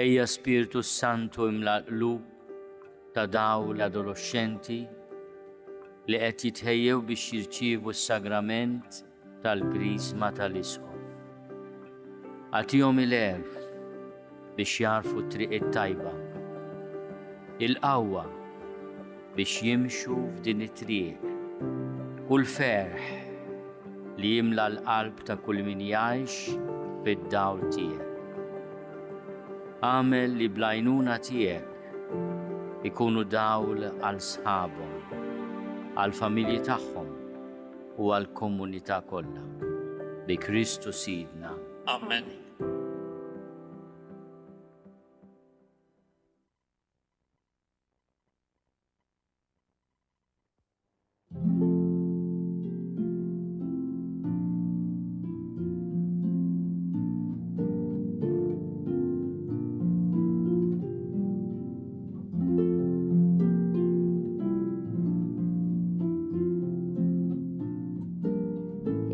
Ejja Spiritu Santu imla l-qlub ta' daw l-adolescenti li qed jitħejjew biex jirċievu s-sagrament tal-Krisma tal-Isqof. Għatihom il-għerf biex jarfu t-triq it-tajba, il-qawwa biex jimxu f'din it-triq, u l-ferħ li jimla l-qalb ta' kull min jgħix fid-dawl tiegħek. Għamel li blajnuna tiegħek ikunu dawl għal sħabhom, għal familji tagħhom u għal komunità kollha. Bi Kristu Sidna. Amen.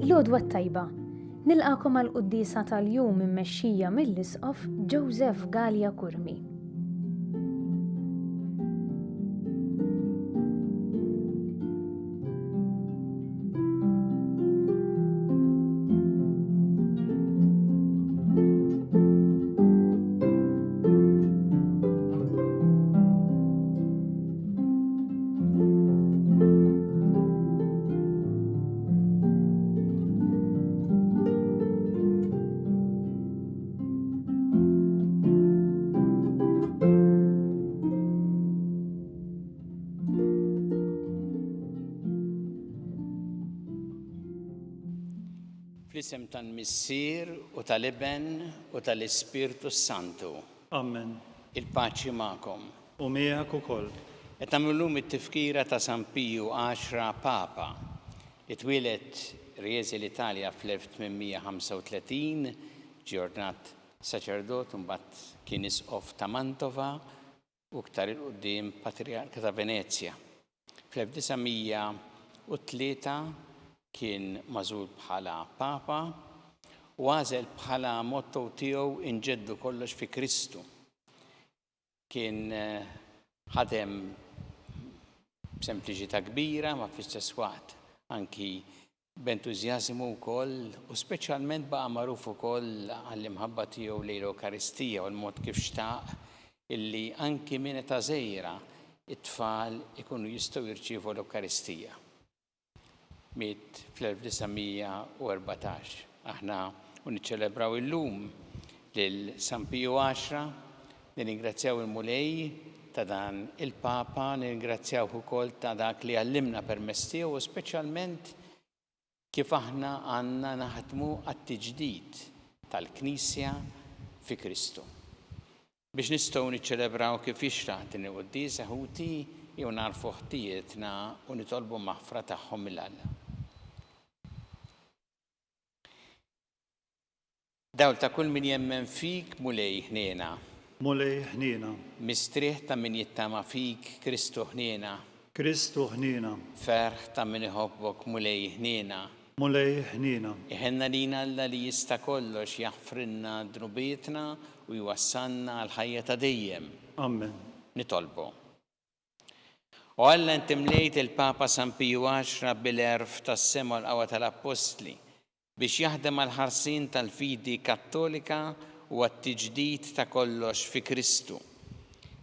L-għodwa tajba, nilqakom għal-quddisa tal-jum immexxija mill-Isqof Joseph Gallia Kurmi. Fl-isem tal-Missier u tal-Iben u tal-Ispirtu Santu. Amen. Il-paċi magħkom. U miegħek ukoll. Qed nagħmlu llum it-tifkira ta' San Piju 10 Papa li twieled Riesi l-Italja fl-1835, ġurnat saċerdot u mbagħad kien Isqof ta' Mantova u aktar il-qudiem Patriarka ta' Venezja. Fl-1903 kien magħżul bħala Papa u għażel bħala motto tiegħu inġeddu kollox fi Kristu. Kien ħadem b'sempliċità kbira ma fl-istess waqt anki b'entużjażmu wkoll u speċjalment baqa' magħruf ukoll għall-imħabba tiegħu lejn l-Ewkaristija u l-mod kif xtaq illi anki minn età żgħira it-tfal ikunu jistgħu jirċievu l-Ewkaristija. Miet fl-1914. Aħna niċċelebraw illum lil San Piju 10, nirringrazzjaw il-mulej ta' dan il-Papa, nirringrazzjaw ukoll ta' dak li għallimna permezz tiegħu u speċjalment kif aħna għandna naħdmu għat-tiġdid tal-Knisja fi Kristu. Biex nistgħu niċċelebraw kif jixraq din il-quddiesa ħuti jew narfu ħtietna u nitolbu maħfra tagħhom mill-Alla. Dawl ta' kull min jemmen fik mulej ħniena. Mulej ħniena. Mistrieħ ta' min jittama fik Kristu ħniena. Kristu ħniena. Ferħ ta' min iħobbok mulej ħniena. Mulej ħniena. Iħenna lina Alla li jista' kollox jaħfrinna drubietna u jwassalna għal ħajja ta' dejjem. Amen. Nitolbu. U Alla inti mlejt il-Papa San Piju 10 bil-erf tas-sema l-qawwa tal-Apostli biex jaħdem għal ħarsin tal-fidi kattolika u għat-tiġdid ta' kollox fi Kristu.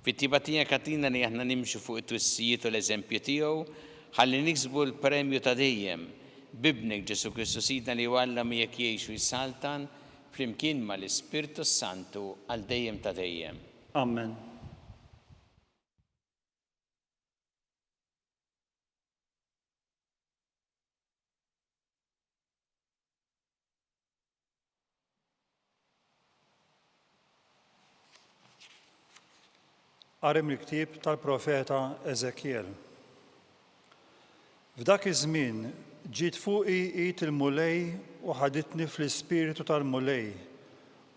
Fit-tiba tiegħek għatina li aħna nimxu fuq it-twissijiet u l-eżempju tiegħu ħalli niksbu l-premju ta' dejjem bibnek Ġesu Kristu Sidna li Alla miegħek jgħixu jsaltan flimkien mal-Ispirtu Santu għal dejjem ta' dejjem. Amen. Qari mill-ktieb tal-profeta Eżekiel. F'dak iż-żmien ġiet fuqi id il-mulej u ħaditni fl-ispiritu tal-mulej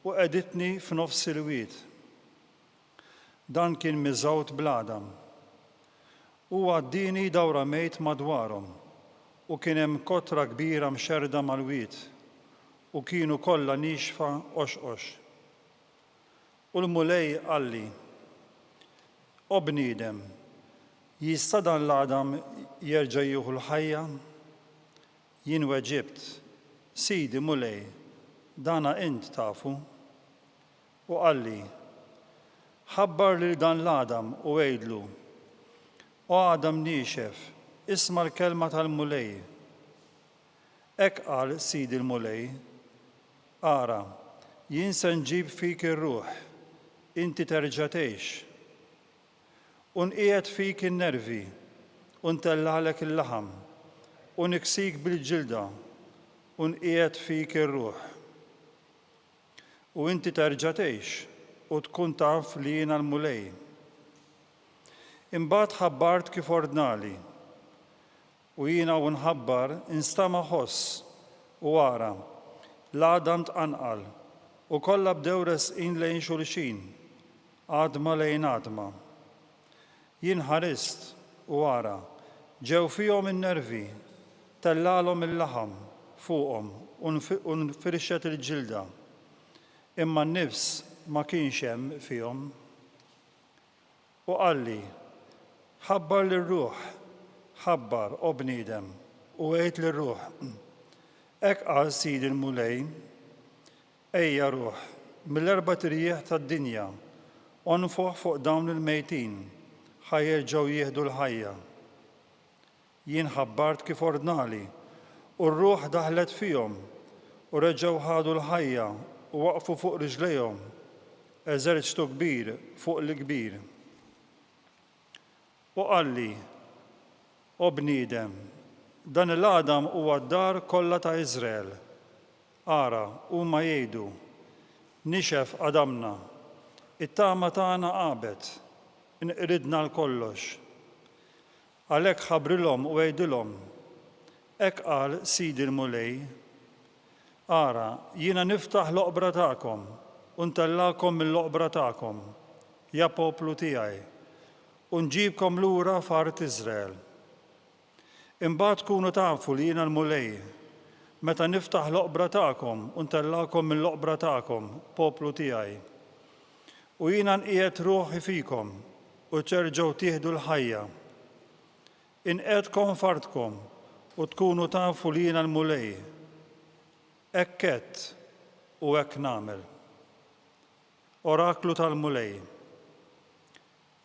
u qeditni f'nofs il-wied. Dan kien miżgħut bl-għadam. U għaddini dawra mejt madwarhom u kien hemm kotra kbira mxerda mal-wied u kienu kollha nixfa oxqox. U l-mulej għalli, o bniedem, jista' dan l-Adam jerġa' jieħu l-ħajja? Jien weġibt, Sidi mulej, dana int tafu. U għalli, ħabbar li dan l-Adam u għejdlu, o Adam nixef, isma' l-kelma tal-mulej. Ek qal Sidi l-mulej, ara, jien se nġib fik ir-ruħ, inti terġa' tgħix. U nqiegħed fik in-nervi, u ntellalek il-laħam, u niksik bil-ġilda, u nqiegħed fik ir-ruħ. U inti terġa' tgħix u tkun taf li jiena l-mulej. Imbagħad ħabbart kif ordnali, u jiena u nħabbar instama' ħoss u ara l-Adam tqanqal u kollha bdew resqin lejn xulxin, għadma lejn għadma. Jien ħarist u ara ġew fihom in-nervi, tellalhom il-laħam fuqhom u nfirxet il-ġilda, imma n-nifs ma kienx hemm fihom. U qalli, ħabbar lir-ruħ, ħabbar o bniedem, u għedt lir-ruħ, hekk qal Sidi l-mulej, ejja ruħ, mill-erba' tirjieħ tad-dinja, onfoħ fuq dawn il-mejtin, ħajjerġgħu jieħdu l-ħajja. Jien ħabbart kif ordnali, u r-ruħ daħlet fihom, u reġgħu ħadu l-ħajja u waqfu fuq riġlejhom, eżerċtu kbir fuq l-kbir. U qalli, o bniedem, dan l-Adam huwa d-dar kollha ta' Iżrael. Ara, huma jgħidu, nixef Adamna, it-tama tagħna qabet, inqridna l-kollox. Għalhekk ħabbrilhom u għejdilhom, hekk qal Sidi l-mulej, ara, jiena niftaħ l-oqbra tagħkom u ntellakom mill-oqbra tagħkom, ja poplu tiegħi, u nġibkom lura f'art Iżrael. Imbagħad tkunu tafu li jiena l-mulej, meta niftaħ l-oqbra tagħkom u ntellakom mill-oqbra tagħkom, poplu tiegħi. U jiena nqiegħed ruħi fikom u terġgħu tieħdu l-ħajja. Inqedkom fartkom u tkunu tafu li jiena l-mulej. Hekk għedt u hekk nagħmel. Oraklu tal-mulej.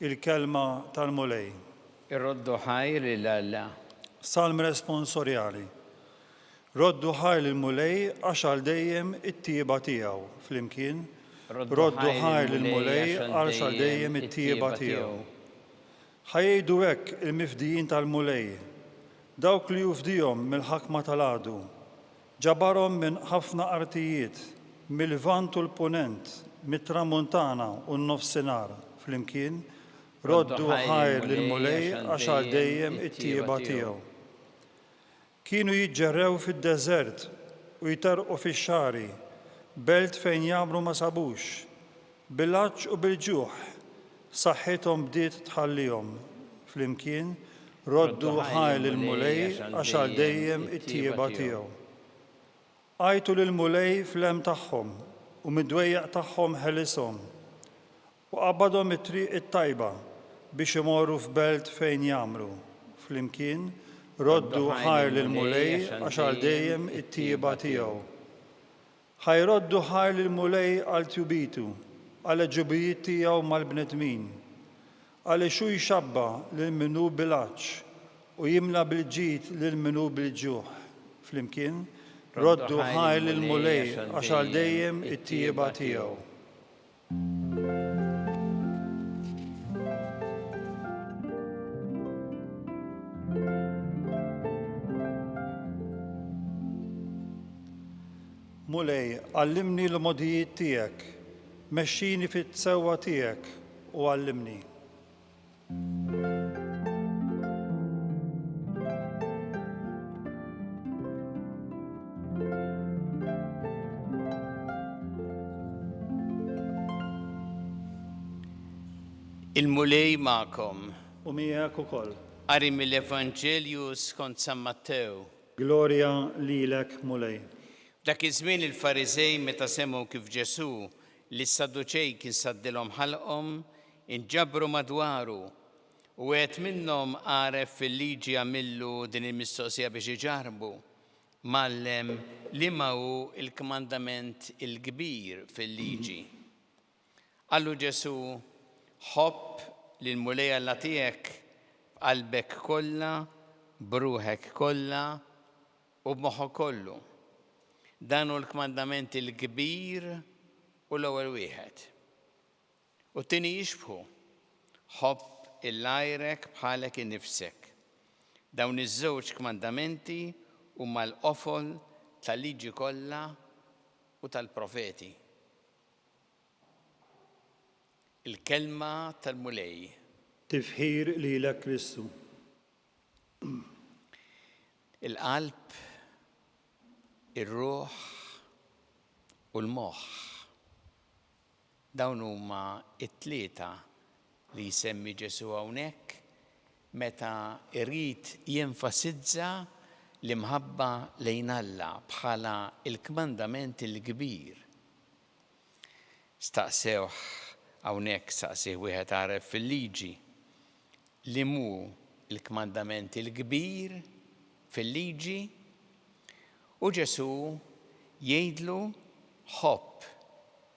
Il-kelma tal-mulej. Ir-roddu ħajr il-Alla. Salm responsorjali. Roddu ħajr il-mulej għax għal dejjem it-tieba tiegħu. Flimkien. Roddu ħajr il-mulej għax għal dejjem it-tieba tiegħu. Ħajjdu hekk il-mifdijin tal-mulej, dawk li jufdihom mill-ħakma tal-għadu, ġabarhom minn ħafna artijiet, mill-vant u l-punent, mit-tramuntana u n-nofsinhar, flimkien, roddu ħajr lill-mulej għax għal dejjem it-tieba tiegħu. Kienu jiġġerrew fid-deżert u jiterqu fix-xari, belt fejn jagħmlu ma sabux, bil-għaġġ u bil-ġuħ, saħħithom bdiet tħallihom. Flimkien, roddu ħajr lill-mulej għax għal dejjem it-tieba tiegħu. Għajtu lill-mulej fl-hemm tagħhom u mid-dwejjaq tagħhom ħelishom u qabadhom it-triq it-tajba biex imorru f'belt fejn jagħmlu. Flimkien, roddu ħajr lill-mulej għax għal dejjem it-tieba tiegħu. Ħajroddu ħajr lill-mulej għal tjubitu, għal ġubijiet tiegħu mal-bnedmin, għal xu jxabba lil-minu bil-għaġġ u jimla bil-ġid lil-minu bil-ġuħ. Flimkien, roddu ħajr lill-mulej għax għal dejjem it-tieba tiegħu. Mulej, għallimni l-modijiet tiegħek, mexxini fit-sewwa tiegħek u għallimni. Il-mulej ma'kom. U miegħek ukoll. Qari mill-Evanġelju skont San Mattew. Glorja lilek, mulej. Dak iż-żmien il-Farizej meta semgħu kif Ġesu li s-Sadduċej kien saddilhom ħalqhom inġabru madwaru u għed minnhom għaref fil-liġi għamillu din il-mistoqsija biex iġarbu. Mallem li ma hu il-kmandament il-kbir fil-liġi. Għallu Ġesu, ħobb li l-mulej Alla tiegħek b'qalbek kollha, b'ruħek kollha u b'moħħok kollu. Dan hu l-kmandament il-kbir u l-ewwel wieħed. U t-tieni jixbħu, ħobb il-għajrek bħalek innifsek. Dawn iż-żewġ kmandamenti huma l-qofol tal-liġi kollha u tal-profeti. Il-kelma tal-mulej. Tifħir lilek Kristu. Il-qalb, ir-ruħ u l-moħħ. Dawn huma t-tlieta li jsemmi Ġesu hawnhekk meta irid jenfasizza l-imħabba lejn Alla bħala il-kmandament il-kbir. Staqsewh hawnhekk staqsih wieħed għaref fil-liġi li mu il-kmandament il-kbir fil-liġi u Ġesu jgħidlu ħobb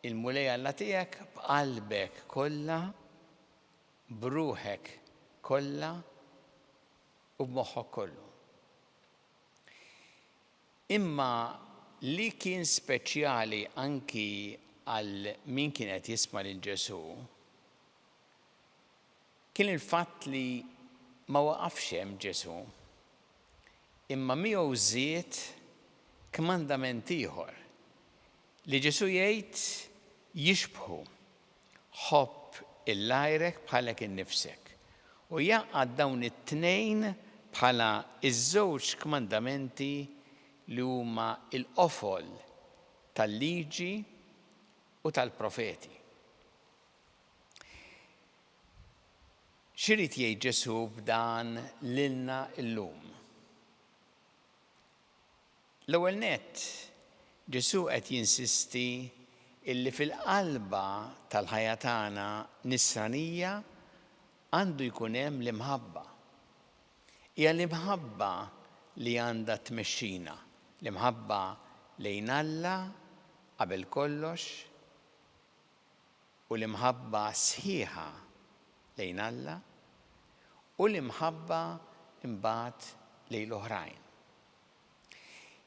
il-mulej Alla tiegħek b'qalbek kollha, b'ruħek kollha u b'moħħok kollu. Imma li kien speċjali anki għal min kienet jisma' lil Ġesu kien il-fatt li ma waqafx hemm Ġesu, imma miegħu żied kmandament ieħor li Ġesu jgħid jixbħu ħobb il-għajrek bħalek innifsek u jaqgħad dawn it-tnejn bħala iż-żewġ kmandamenti li huma l-qofol tal-liġi u tal-profeti. X'irid jgħid Ġesu b'dan lilna llum? L-ewwel nett, Ġesu qed jinsisti illi fil-qalba tal-ħajja tagħna nisranija għandu jkun hemm l-imħabba. Hija l-imħabba li għandha tmexxina. L-imħabba lejn Alla qabel kollox u l-imħabba sħiħa lejn Alla u l-imħabba imbagħad lejn l-oħrajn.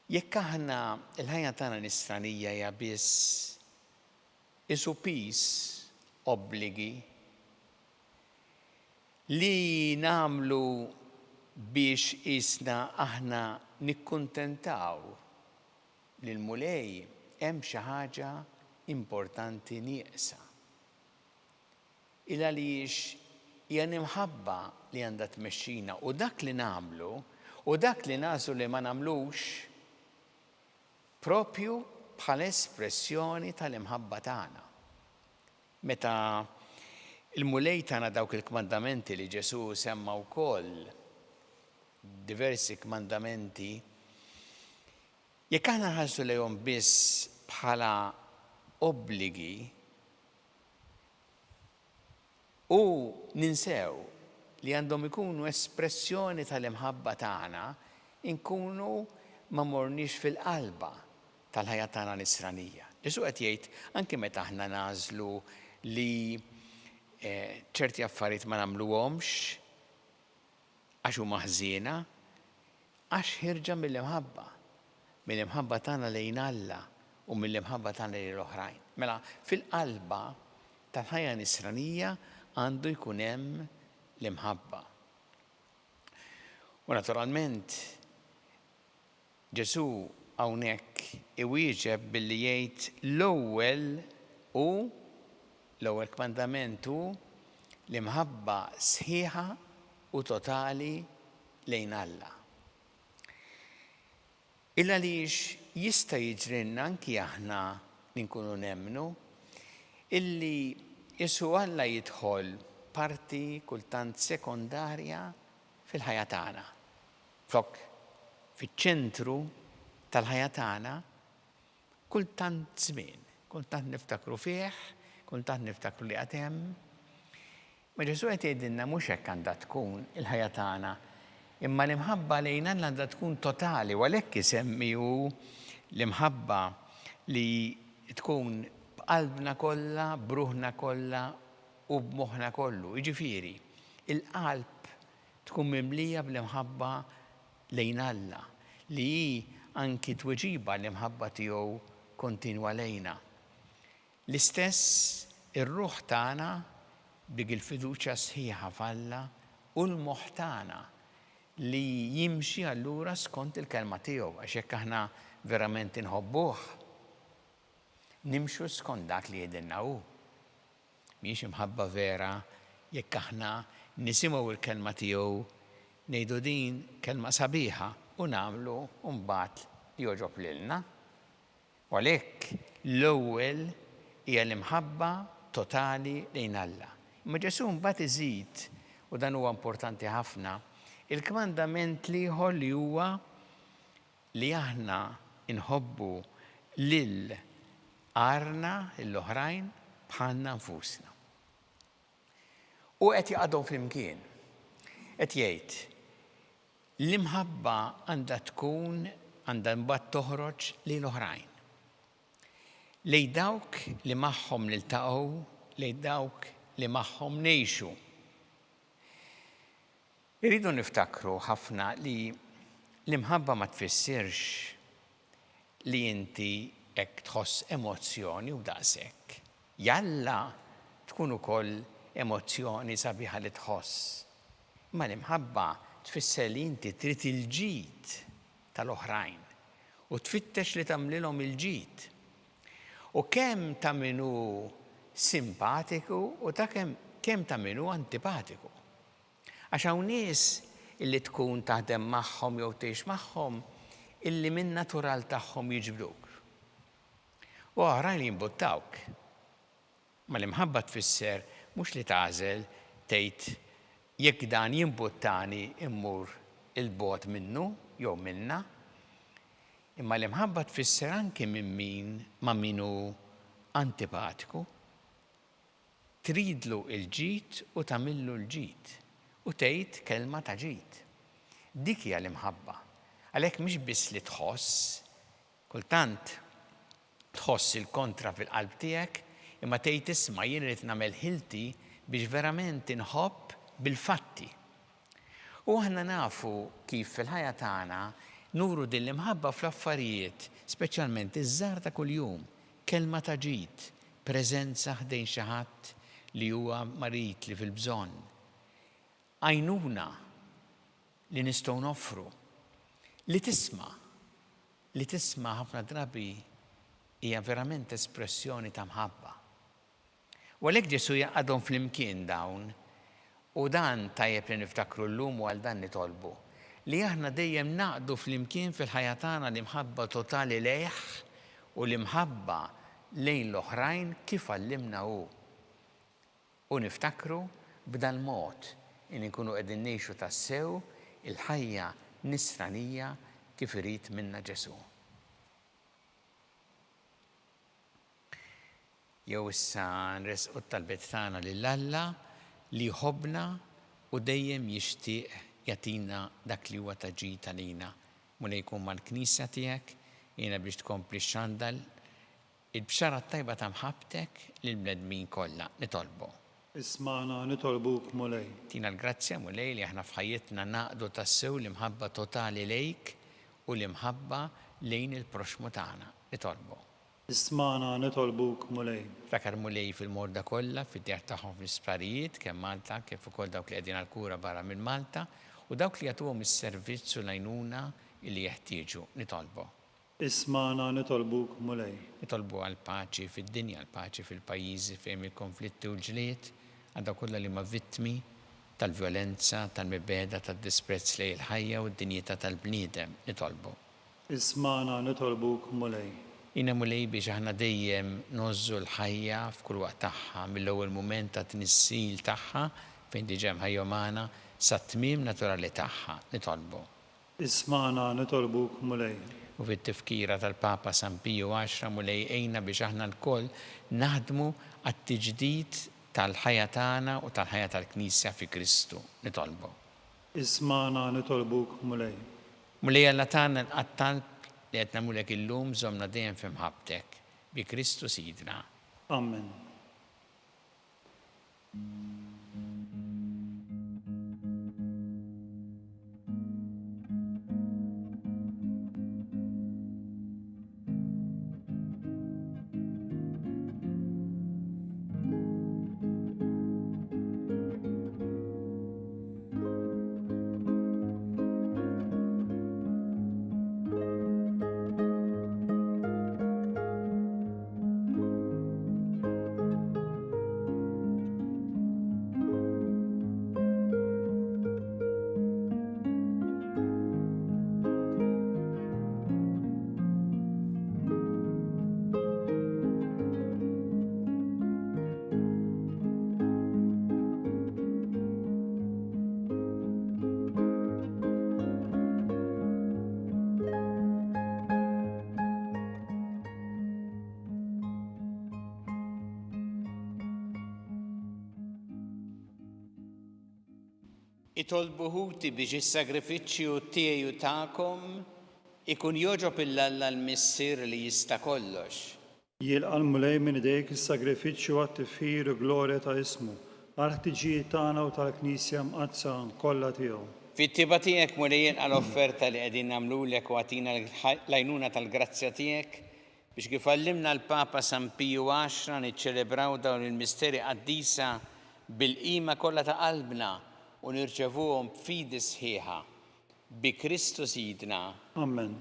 Jekk aħna l-ħajja tagħna nisranija hija biss isu pis obbligi li nagħmlu biex isna aħna nikkuntentaw lil mulej hemm xi ħaġa importanti nieqsa. Il għaliex hija imħabba li għandha tmexxina u dak li nagħmlu u dak li nasu li ma nagħmlux propju bħal espressjoni tal-imħabba tagħna. Meta il-mulej tagħna dawk il-kmandamenti li Ġesu semma wkoll diversi kmandamenti, jekk aħna ħarsu lejhom biss bħala obbligi u ninsew li għandhom ikunu espressjoni tal-imħabba tagħna, inkunu ma morniex fil-qalba tal-ħajja tagħna nisranija. Ġesu qed jgħid anke meta aħna nażlu li ċerti affarijiet ma nagħmluhomx għax huma ħżiena, għax ħirġa mill-imħabba tagħna lejn Alla u mill-imħabba tagħna lejn l-oħrajn. Mela fil-qalba tal-ħajja nisranija għandu jkun hemm l-imħabba. U naturalment Ġesu hawnhekk iwieġeb billi jgħid l-ewwel kmandament hu l-imħabba sħiħa u totali lejn Alla. Illa għaliex jista' jiġrilna anki aħna li nkunu nemmnu illi Jesu Alla jidħol parti kultant sekondarja fil-ħajja tagħna. Flok fiċ-ċentru tal-ħajja tagħna kultant żmien. kultant niftakru fih, kultant niftakru li għatem. Ma Ġesu qed jgħidilna mhux hekk għandha tkun il-ħajja tagħna, imma l-imħabba lejn Alla għandha tkun totali, u għalhekk isemmi hu l-imħabba li tkun b'qalbna kollha, b'ruħna kollha u b'moħħna kollu. Jiġifieri, il-qalb tkun mimlija bl-imħabba lejn Alla li hi anki tweġiba l-imħabba tiegħu kontinwa lejna. L-istess ir-ruħ tagħna dik il-fiduċja sħiħa f'Alla u l-moħħ tagħna li jimxi allura skont il-kelma tiegħu għax hekk aħna verament inħobbuh. Nimxu skont dak li jgħidilna hu. Mhix imħabba vera jekk aħna nisimgħu il-kelma tiegħu ngħidu din kelma sabiħa u nagħmlu u mbagħad joġob lilna. U għalhekk l-ewwel hija l-imħabba totali lejn Alla. Imma Ġesu mbagħad iżid, u dan huwa importanti ħafna, il-kmandament ieħor li huwa li aħna inħobbu lil għarna l-oħrajn bħalna nfusna. U qed jaqgħodhom flimkien. Qed jgħid l-imħabba għandha tkun għandha mbagħad toħroġ lil oħrajn. Lejn dawk li magħhom niltaqgħu, lejn dawk li magħhom ngħixu. Irridu niftakru ħafna li l-imħabba ma tfissirx li inti hekk tħoss emozzjoni u daqshekk. Jalla tkun ukoll emozzjoni sabiħa li tħoss. Ma l-imħabba tfisser li inti trid il-ġid tal-oħrajn u tfittex li tagħmlilhom il-ġid. U kemm ta' minu simpatiku u ta' kemm ta' minu antipatiku. Għax hawn nies illi tkun taħdem magħhom jew tgħix magħhom illi min natural tagħhom jiġbduk. U oħrajn li jimbuttawk. Ma l-imħabba tfisser mhux li tagħżel tgħid jekk dan jimbuttani immur il-bogħod minnu jew minnha. Imma l-imħabba tfisser anke minn min ma' minu antipatiku. Tridlu il-ġid u tagħmillu l-ġid u tgħid kelma ta' ġid. Dik hija l-imħabba. Għalhekk mhix biss li tħoss, kultant tħoss il-kontra fil-qalb tiegħek, imma tgħid isma' jien irid nagħmel ħilti biex verament inħobb bil-fatti. U aħna nafu kif fil-ħajja tagħna nuru din l-imħabba fl-affarijiet, speċjalment iż-żgħar ta' kuljum, kelma ta' ġid, preżenza ħdejn xi ħadd li huwa marit li fil-bżonn. Għajnuna li nistgħu noffru, li tisma' ħafna drabi hija verament espressjoni ta' mħabba. U għalhekk Ġesu jaqgħadhom flimkien dawn u dan tajjeb li niftakru llum u għal dan nitolbu. Li aħna dejjem naqdu flimkien fil-ħajja tagħna l-imħabba totali lejh u l-imħabba lejn l-oħrajn kif għallimna hu. U niftakru b'dan mod in inkunu qegħdin ngħixu tassew il-ħajja nisranija kif irid minna Ġesu. Jew issa nresqu t-talbiet tagħna lil Alla li jħobbna u dejjem jixtieq jagħtina dak li huwa ta' ġid għalina. Mulej jkun mal-Knisja tiegħek, jiena biex tkompli xandal il-bxara tajba ta' mħabbtek lill-bnedmin kollha nitolbu. Isma'na nitolbuk mulej. Tina l-grazzja mulej li aħna f'ħajjitna naqdu tassew l-imħabba totali lejk u l-imħabba lejn il-proxmu tagħna nitolbu. Isma'na nitolbuk mulej. Fakar mulej fil-morda kollha, fid-djar tagħhom fl-isptarijiet, kemm Malta kif ukoll dawk li qegħdin għall-kura barra minn Malta u dawk li jagħtuhom is-servizz u l-għajnuna li jeħtieġu nitolbu. Isma'na nitolbuk mulej. Nitolbu għal paċi fid-dinja, għal paċi fil-pajjiżi fejn il-konflitti u l-ġlied, għal dawk kollha li ma' vittmi tal-vjolenza, tal-mibeda, tad-disprezz lejn il-ħajja u d-dinjità tal-bniedem nitolbu. Isma'na nitolbuk mulej. Jina mulej biex aħna dejjem nożżu l-ħajja f'kull waqt tagħha mill-ewwel mument ta' tnissil tagħha fejn diġà ħajja umana sa tmiem naturali tagħha nitolbu. Ismana nitolbuk mulej. U fit-tifkira tal-Papa San Pio X mulejqejna biex aħna l-koll naħdmu għat-tiġdid tal-ħajja tagħna u tal-ħajja tal-Knisja fi Kristu. Nitolbu. Ismana nitolbuk mulej. Mulej Alla tagħna l-qattal li qed nagħmulek illum żommna dejjem f'imħabbtek bi Kristu Sidna. Amen. Itolbuħuti biex is-sagrifiċċju tiegħi u tagħkom ikun joġob il-Alla l-Missier li jista' kollox. Jilqa' mulej minn idejk is-sagrifiċċju għat-tifħir u glorja ta' ismu, għal-ħtiġijiet tagħna u tal-Knisja mqazza kollha tiegħu. Fit-tiba tiegħek mulej jilqa' l-offerta li qegħdin nagħmlulek u għatina l-għajnuna tal-grazzja tiegħek biex kif għallimna l-Papa San Pio X niċċelebraw dawn il-misteri qaddisa bil-qima kollha ta' qalbna u nirċevuhom b'fidi sħiħa bi Kristu Sidna. Amen.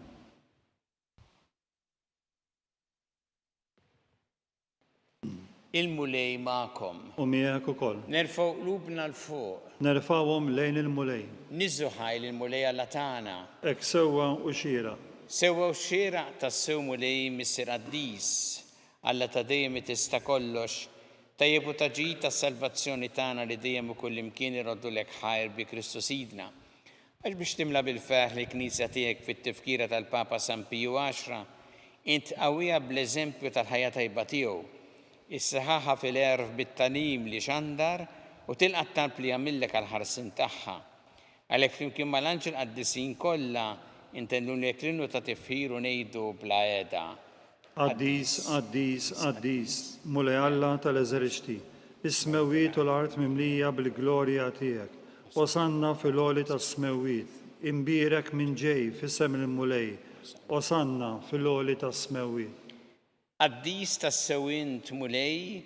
Il-mulej magħkom. U miegħek ukoll. Nerfgħu qlubna l-fuq. Nerfawhom lejn il-mulej. Niżżu ħajl il-mulej Alla tagħna. Hekk sewwa u xira. Sewwa xieraq tas-sew mulej Missier Qaddis. Alla ta' dejjem tista' kollox. Tajjeb u taġid tas-salvazzjoni tagħna li dejjem ukoll imkien iroddulek ħajr bi Kristu Sidna. Għax biex timla bil-ferħ li knisja tiegħek fit-tifkira tal-Papa San Pio X, int qawwija bl-eżempju tal-ħajja tajba tiegħu. Issaħħaħa fil-erf bit-tanim li xandar u tilqa' talb li jagħmillek għall-ħarsin tagħha. Għalhekk flimkien mal-anġel qaddisin kollha intendu neklinu ta' tifħir u ngħidu bla qiegħda. Qaddis, qaddis, qaddis, mulej Alla tal-eżerċti, is-smewwiet u l-art mimlija bil-glorja tiegħek. Osanna fil-għoli tas-smewwiet, imbierek minn ġej fis-sem il-mulej, osanna fil-għoli tas-smewwiet. Qaddis tas-sewwint mulej,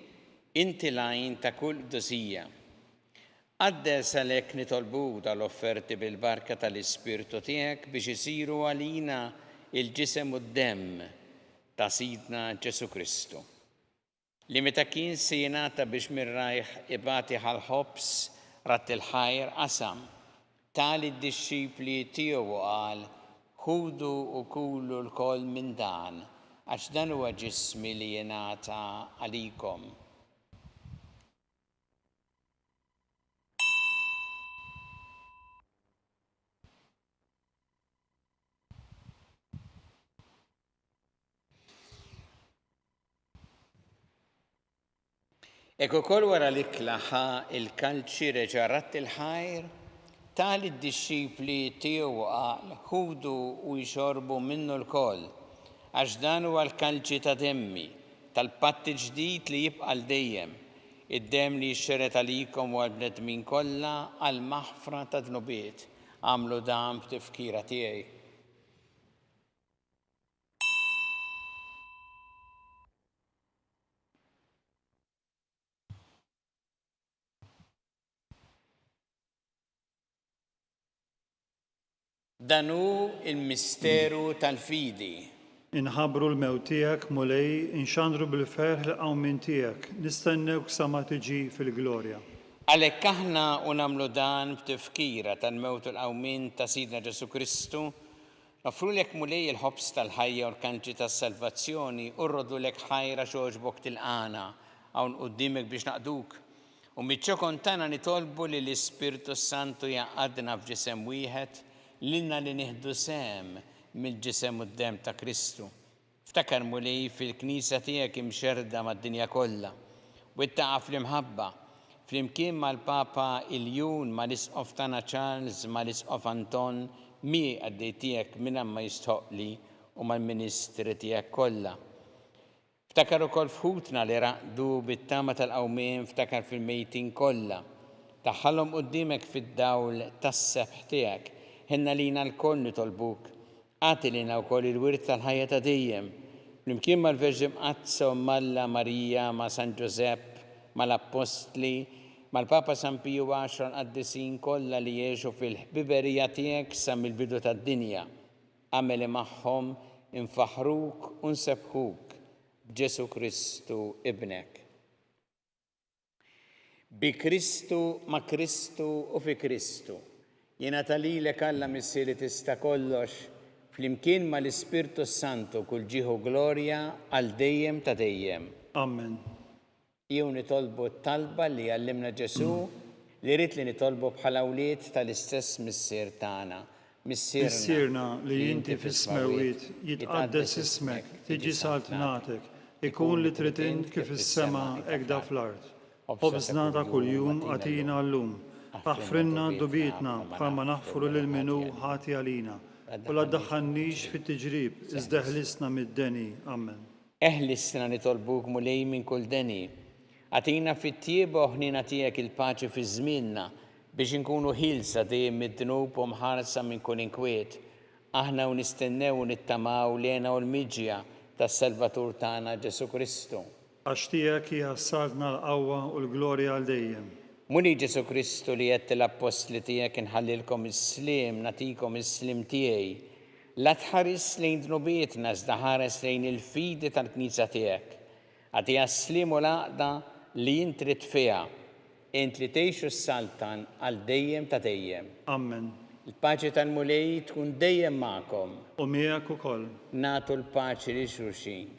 inti l-għajn ta' kull dosija. Għaddes għalhekk nitolbu tal-offerti bil-barka tal-Ispirtu tiegħek biex isiru għalina il-ġisem u d-demm ta' Sidna Ġesu Kristu. Li meta kien se jingħata biex mir-rajħ ibati ħal-ħobs rat il-ħajr qasam, tali d-disċipli tiegħu qal, ħudu u kulu l-koll minn dan, għax dan huwa ġismi li jingħata għalikom. Ekku kol wara li klaħa il-kalċi reġa' rat il-ħajr, tali d-disċipli tiegħu qal, ħudu u jxorbu minnu l-koll, għax dan huwa l-kalċi ta' demmi, tal-patti ġdid li jibqa' dejjem, id-demm li jxxeret għalikom u għall-bnedmin kollha għall-maħfra ta' dnubiet. Għamlu dan b'tifkira tiegħi. Dan hu il-misteru tal-fidi. Inħabru l-mewt tiegħek mulej, inxandru bil-ferħ l-qawmin tiegħek, nistennewk sa ma tiġi fil-glorja. Għalhekk aħna u nagħmlu dan b'tifkira tal-mewt u l-qawmin ta' Sidna Ġesu Kristu, nofrulek mulej il-ħobs tal-ħajja u l-kanċi tas-salvazzjoni u rrodulek ħajra xogħġbok tilqana hawn quddiemek biex naqduk. U miċ-ċokon tagħna nitolbu li l-Ispirtu Santu jaqgħadna f'ġisem wieħed lilna li nieħdu sem mill-ġisem u d-dem ta' Kristu. Ftakar mulej fil-Knisja tiegħek imxerda mad-dinja kollha u ittaqa' fl-imħabba flimkien mal-Papa Iljun mal-Isqof tagħna Charles mal-Isqof Anton mi għaddej tiegħek minn ma jistħoqli u mal-ministri tiegħek kollha. Ftakar ukoll fħutna li raqdu bit-tama tal-qawmien, ftakar fil-mejtin kollha. Taħħalhom qudiemek fid-dawl tas-sebħ tiegħek. Ħinna lina l-koll nitolbuk. Għati lina wkoll il-wirt tal-ħajja ta' dejjem. Flimkien mal-Verġi Mqazza u Malla Marija ma' San Giuseppe, mal-Apostli, mal-Papa San Piju X l-qaddisin kollha li jgħixu fil-ħbiberija tiegħek sa mill-bidu tad-dinja. Għameli magħhom infaħruk u nsebħuk b'Ġesu Kristu ibnek. Bi Kristu, ma' Kristu u fi Kristu. Jingħata lilek Alla missieri tista' kollox, flimkien mal-Ispirtu Santu kull ġieħu glorja għal dejjem ta' dejjem. Amen. Jew nitolbu t-talba li għallimna Ġesu li rrid li nitolbu bħala wlied tal-istess missier tagħna. Missierna li inti fis-smawiet jitqaddes ismek, tiġi saltnatek, ikun li trid int kif is-sema hekk da fl-ard. Ħobżna ta' kuljum għatina llum. Aħfrinna dubietna bħalma naħfru lil minnu ħati għalina. U la ddaħħalniex fit-tiġrib, iżda ħlisna mid-deni. Amen. Eħlisna nitolbuk mulej minn kull deni. Għatina fit-tieba ħnina tiegħek il-paċi fi żmienna biex inkunu ħilsa dejjem mid-dnub u mħarsa minn kull inkwiet. Aħna u nistennew u nittamaw lena u l-miġja tas-Salvatur tagħna Ġesu Kristu. Għax tiegħek hija s-saltna l-qawwa u l-glorja għal dejjem. Muni Ġesu Kristu li qed l-apostli tiegħek inħallilkom is-sliem, nagħtikom is-sliem tiegħi. La tħares lejn dnubietna iżda ħares lejn il-fidi tal-Knisja tiegħek. Għatiha s-sliem u l-għaqda li int trid fiha, int li tgħixu s-saltan għal dejjem ta' dejjem. Amen. Il-paċi tal-mulej tkun dejjem magħkom. U miegħek ukoll. Nagħtu l-paċi li xulxin.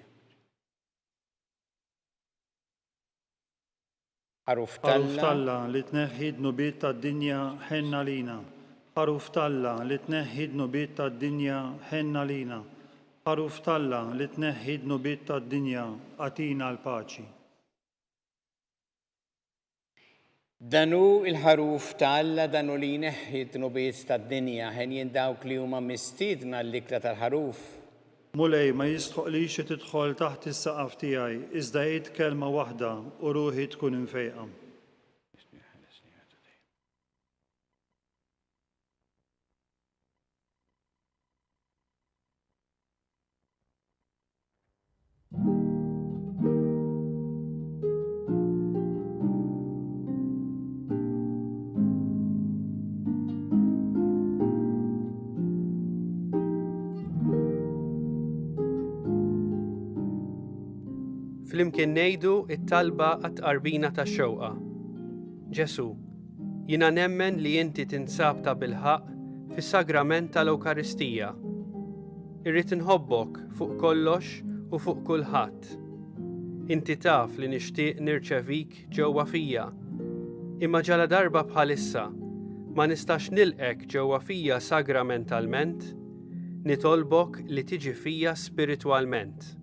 Ħaruf Talla li tneħħi d-nubiet tad-dinja ħenna lina. Ħaruf Talla li tneħħi d-nubiet tad-dinja ħenna lina. Ħaruf Talla li tneħħi d-nubiet tad-dinja għatina l-paċi. Danu il-ħaruf ta' Alla danu li jneħħi d-nubiet tad-dinja ħen jindawk li huma mistiedna l-ikla tal-ħaruf. Mulej ma jistħoqlix tidħol taħt is-saqaf tiegħi, iżda jgħid kelma waħda u ruħi tkun infejqa. Flimkien ngħidu it-talba għat-tqarbina tax-xewqa. Ġesu, jiena nemmen li inti tinsab ta' bilħaq fis-sagrament tal-Ewkaristija. Irrid inħobbok fuq kollox u fuq kulħadd. Inti taf li nixtieq nirċevik ġewwa fija, imma ġala darba bħalissa ma nistax nilqek ġewwa fija sagramentalment, nitolbok li tiġi fija spiritwalment.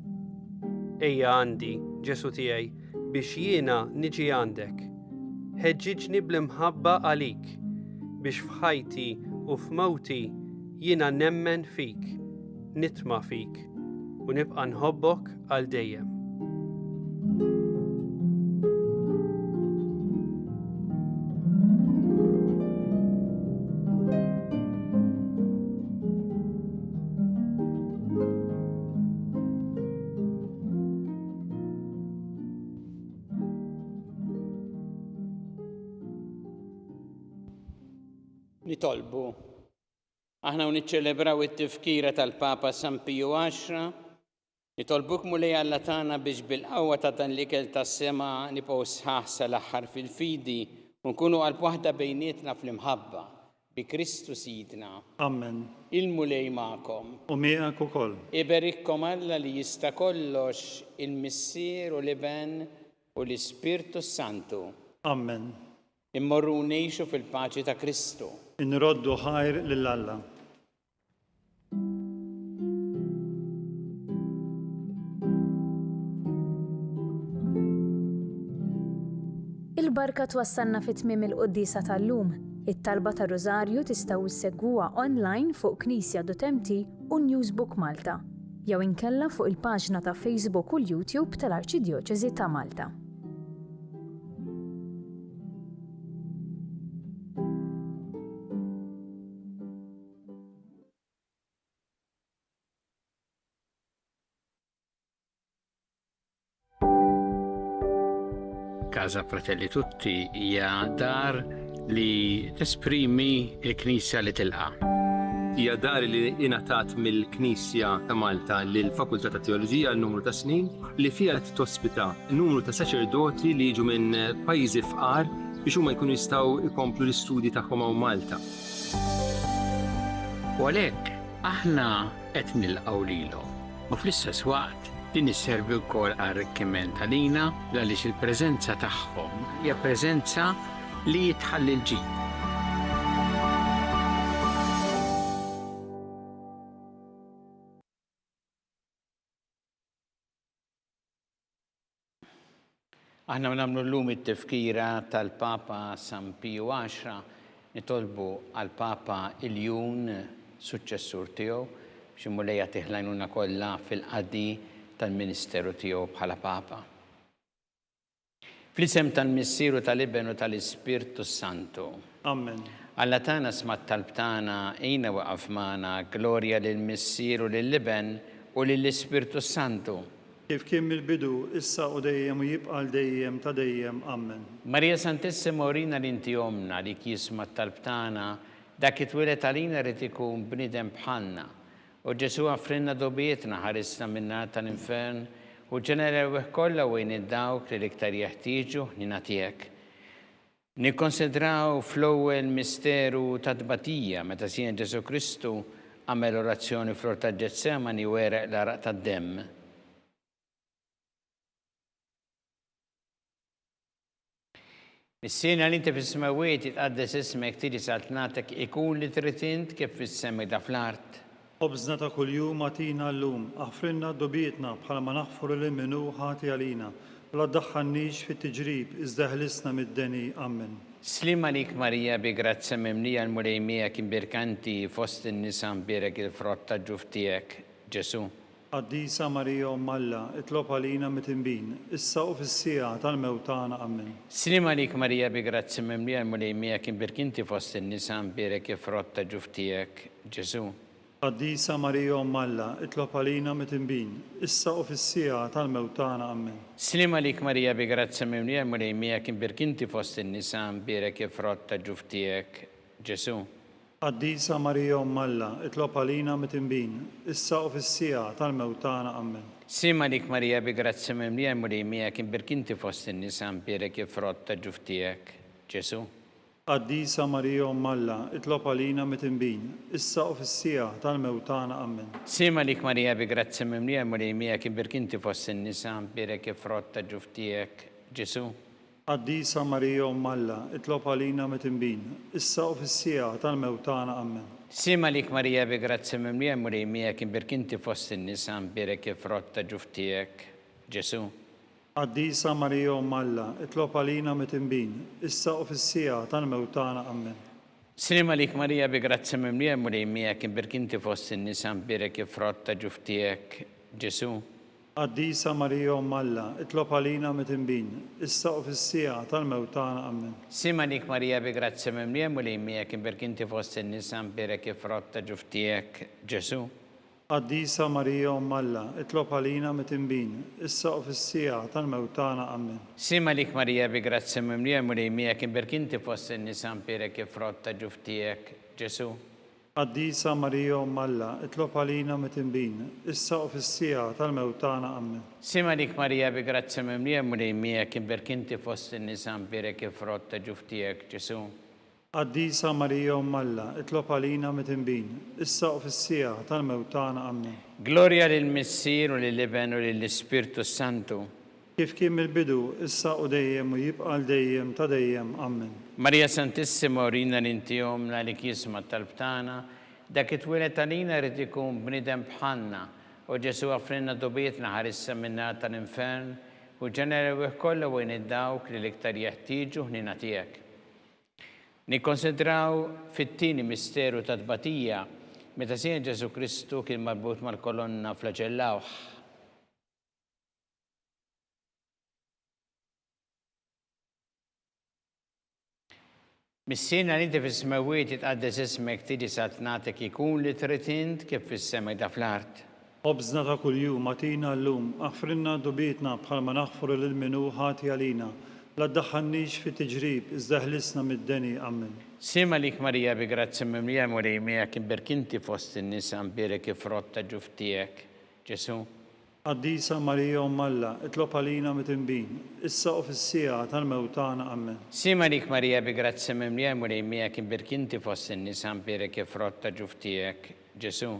Ejja għandi, Ġesu tiegħi, biex jiena niġi għandek. Ħeġġiġni bl-imħabba għalik, biex f'ħajti u f'mewti jiena nemmen fik, nitma' fik, u nibqa' nħobbok għal dejjem. Nitolbu. Aħna niċċelebraw it-tifkira tal-Papa San Piju X, nitolbuk mulej Alla tagħna biex bil-qawwa ta' dan l-ikel tas-sema nibqgħu sħaħ sal-aħħar fil-fidi u nkunu qalb waħda bejnietna fl-imħabba bi Kristu Sidna. Amen. Il-mulej magħkom. U miegħek ukoll. Iberikkom Alla li jista' kollox il-Missier u l-Iben u l-Ispirtu Santu. Amen. Immorru ngħixu fil-paċi ta' Kristu. Inroddu ħajr lil Alla. Il-barka twassalna fit-tmiem il-Quddisa tal-lum. It-talba tar-Rożarju tistgħu issegwuha online fuq Knisja.mt u Newsbook Malta, jew inkella fuq il-paġna ta' Facebook u l-YouTube tal-Arċidjoċeżi ta' Malta. Casa Fratelli Tutti hija dar li tesprimi l-Knisja li tilqa. Hija dar li ingħatat mill-Knisja ta' Malta lill-Fakultà ta' Teoloġija għal numru ta' snin li fiha tospita numru ta' saċerdoti li jiġu minn pajjiżi fqar biex huma jkunu jistgħu jkomplu l-istudji tagħhom hawn Malta. U għalhekk aħna qed nilqgħu lilhom. U fl-istess waqt din isservi wkoll arricchiment għalina għaliex il-preżenza tagħhom hija preżenza li jitħalli l-ġid. Aħna nagħmlu llum it-tifkira tal-Papa San Piju X nitolbu għall-Papa Iljun suċċessur tiegħu biex imulejja tiħlajnuna kollha fil-qaddi tal-Ministeru tiegħu bħala Papa. Fl-isem tal-Missieru tal-Iben u tal-Ispirtu Santu. Amen. Alla tagħna smat talbtana ejna waqaf magħna glorja lill-Missieru lill-Iben u lill-Ispirtu Santu. Kif kien mill-bidu, issa u dejjem u jibqa' dejjem ta' dejjem. Amen. Marija Santissima urina l-inti omna li kisma talbtana dak it-twilet għalina rid ikun bniedem bħalna. U Ġesu għafrinna dobietna ħarisna minna tal-infern u ġenerew kollha wejn id-dawk li l-iktar jeħtieġu ninatijek. Nikkonsidraw fl-ewwel misteru ta' tbatija meta sien Ġesu Kristu għamel orazzjoni fl-ort ta' Ġetsemani u wereq l-araq tad-demm. Is-sena li inti fis-smawiet itqaddes ismek tiġi saltnatek ikun li trid int kif fis-semmi da fl-art. Obżna ta' kuljum għatina llum, aħfrinna dobietna bħala ma naħfru li minnu ħati għalina, bla ddaħħalniex fit-tiġrib, iżda ħlisna mid-deni. Amen. Slim għalik Marija bi grazza mimlija l-mulejmija kien birkanti fost in-nisa mbirek il-frott ta' ġuf tiegħek, Ġesu. Qaddisa Marija Alla, itlob għalina mit-inbin, issa u fis-sija tal-mewtana. Amen. Slim għalik Marija bi grazza mimlija l-mulejmija kien birkanti fost in-nisa mbirek il-frott ta' ġuf tiegħek, Ġesu. Qaddisa Marija Alla, itlob għalina mit-inbin, issa u fis-sija tal-mewtana. Amen. Slim għalik Marija bi grazza mimlija l-mulejmija kien birkanti fost in-nisa mbirek il-frott ta' ġuf tiegħek, Ġesu. Qaddisa Marija Alla, itlob għalina mit-inbin, issa u fis-sija tal-mewtana. Amen. Slim għalik Marija bi grazza mimlija l-mulejmija kien birkanti fost in-nisa mbirek il-frott ta' ġuf tiegħek, Ġesu. Qaddisa Marija Alla, itlob għalina mit-inbin, issa u fis-sija tal-mewtana. Amen. Slim għalik Marija bi grazza mimlija l-mulejmija kien birkanti fost in-nisa mbirek il-frott ta' ġuf tiegħek, Ġesu. Qaddisa Marija Alla, itlob għalina mit-inbin, issa u fis-sija tal-mewtana. Amen. Slim għalik Marija bi grazza mimlija l-mulejmija kien birkanti fost in-nisa mbirek il-frott ta' ġuf tiegħek, Ġesu. Qaddisa Marija Alla, itlob għalina mit-inbin, issa u fis-sija tal-mewtana. Amen. Slim għalik Marija bi grazza mimlija l-mulejmija kien birkanti fost in-nisa mbirek il-frott ta' ġuf tiegħek, Ġesu. Qaddisa Marija Alla, itlob għalina mit-inbin, issa u fis-sija tal-mewtana. Amen. Slim għalik Marija bi grazza mimlija l-mulejmija kien birkanti fost in-nisa mbirek il-frott ta' ġuf tiegħek, Ġesu. Qaddisa Marija Alla, itlob għalina mit-inbin, issa u fis-sija tal-mewtana. Amen. Slim għalik Marija bi grazza mimlija l-mulejmija kien birkanti fost in-nisa mbirek il-frott ta' ġuf tiegħek, Ġesu. Qaddisa Marija Alla, itlob għalina mit-inbin, issa u fis-sija tal-mewtana. Amen. Slim għalik Marija bi grazza mimlija l-mulejmija kien birkanti fost in-nisa mbirek il-frott ta' ġuf tiegħek, Ġesu. Qaddisa Marija Alla, itlob għalina mit-inbin, issa u fis-sija tal-mewtana. Amen. Gloria lill-Missieru lill-Iben u lill-Ispirtu Santu. Kif kien mill-bidu, issa u dejjem u jibqa' dejjem ta' dejjem. Amen. Marija Santissima urina l-inti omna li kisma talbtana dak it-twilet għalina rid ikun bniedem bħalna u Ġesu għafrinna dobietna ħarissa minna tal-infern u ġenerew kollha wejn id-dawk li l-iktar jeħtieġu ħnina tiegħek. Nikkonsidraw fit-tieni misteru ta' tbatija meta Sien Ġesu Kristu kien marbut mal-kolonna flagellawh. Mis-sena li inti fis-smawiet jitqaddes ismek tiġi sa tnatek ikun li trid int kif fis-sema da fl-art. خبزنا ta' kuljum atina llum, aħfrinna dubietna bħalma naħfru lil minu ħati għalina. La ddaħħalniex fi tiġrib, iżda ħlisna mid-deni, Amen. Sima lik Marija bi grazzi mimlija murejmija kien berkinti fost in-nisa mbirek ifrotta ġuftijek. Ġesu. Qaddisa Marija Alla, itlob għalina mit-inbin, issa u fis-sija tal-mewtana, Amen. Sima lik Marija bi grazzi mimlija murejmija kien berkinti fost in-nisa mbirek ifrotta ġuftijek. Ġesu.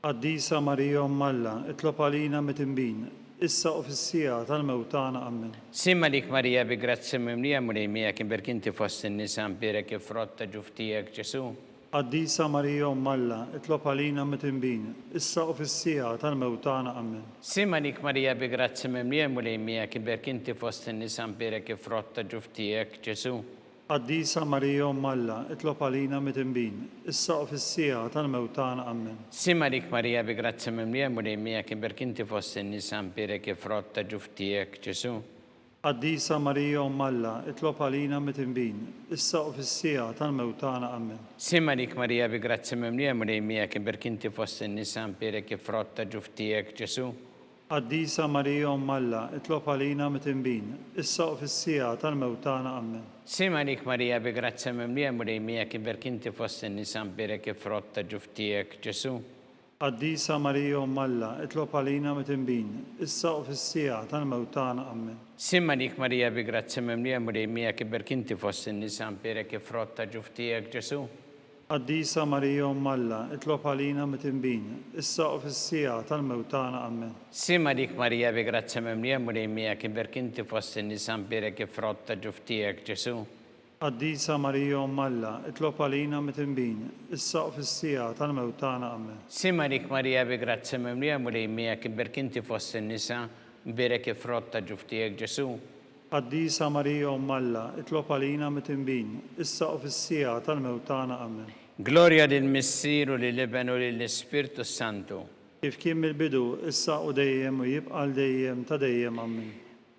Qaddisa Marija Alla, itlob għalina mit-inbin, issa u fis-sija tal-mewtana, Amen. Sima lik Marija bi grazzi mimlija murejmija kien berkinti fost in-nisa mbirek ifrotta ġuftijek. Ġesu. Qaddisa Marija Alla, itlob għalina mit-inbin, issa u fis-sija tal-mewtana, Amen. Sima lik Marija bi grazzi mimlija murejmija kien berkinti fost in-nisa mbirek ifrotta ġuftijek. Ġesu. Qaddisa Marija Alla, itlob għalina mit-inbin, issa u fis-sija tal-mewtana, Amen. Sima lik Marija bi grazzi mimlija murejmija kien berkinti fost in-nisa mbirek ifrotta ġuftijek. Ġesu. Qaddisa Marija Alla, itlob għalina mit-inbin, issa u fis-sija tal-mewtana, Amen. Sima lik Marija bi grazzi mimlija murejmija kien berkinti fost in-nisa mbirek ifrotta ġuftijek. Ġesu. Qaddisa Marija Alla, itlob għalina mit-inbin, issa u fis-sija tal-mewtana, Amen. Sima lik Marija bi grazzi mimlija murejmija kien berkinti fost in-nisa mbirek ifrotta ġuftijek. Ġesu. Qaddisa Marija Alla, itlob għalina mit-inbin, issa u fis-sija tal-mewtana, Amen. Sima lik Marija bi grazzi mimlija murejmija kien berkinti fost in-nisa mbirek ifrotta ġuftijek. Ġesu. Qaddisa Marija Alla, itlob għalina mit-inbin, issa u fis-sija tal-mewtana, Amen. Sima lik Marija bi grazzi mimlija murejmija kien berkinti fost in-nisa mbirek ifrotta ġuftijek. Ġesu. Qaddisa Marija Alla, itlob għalina mit-inbin, issa u fis-sija tal-mewtana, Amen. Sima lik Marija bi grazzi mimlija murejmija kien berkinti fost in-nisa mbirek ifrotta ġuftijek. Ġesu. Qaddisa Marija Alla, itlob għalina mit-inbin, issa u fis-sija tal-mewtana, Amen. Gloria lil Missieru lil Iben u lill-Ispirtu Santu. Kif kien mill-bidu, issa u dejjem u jibqa' dejjem ta' dejjem, Amen.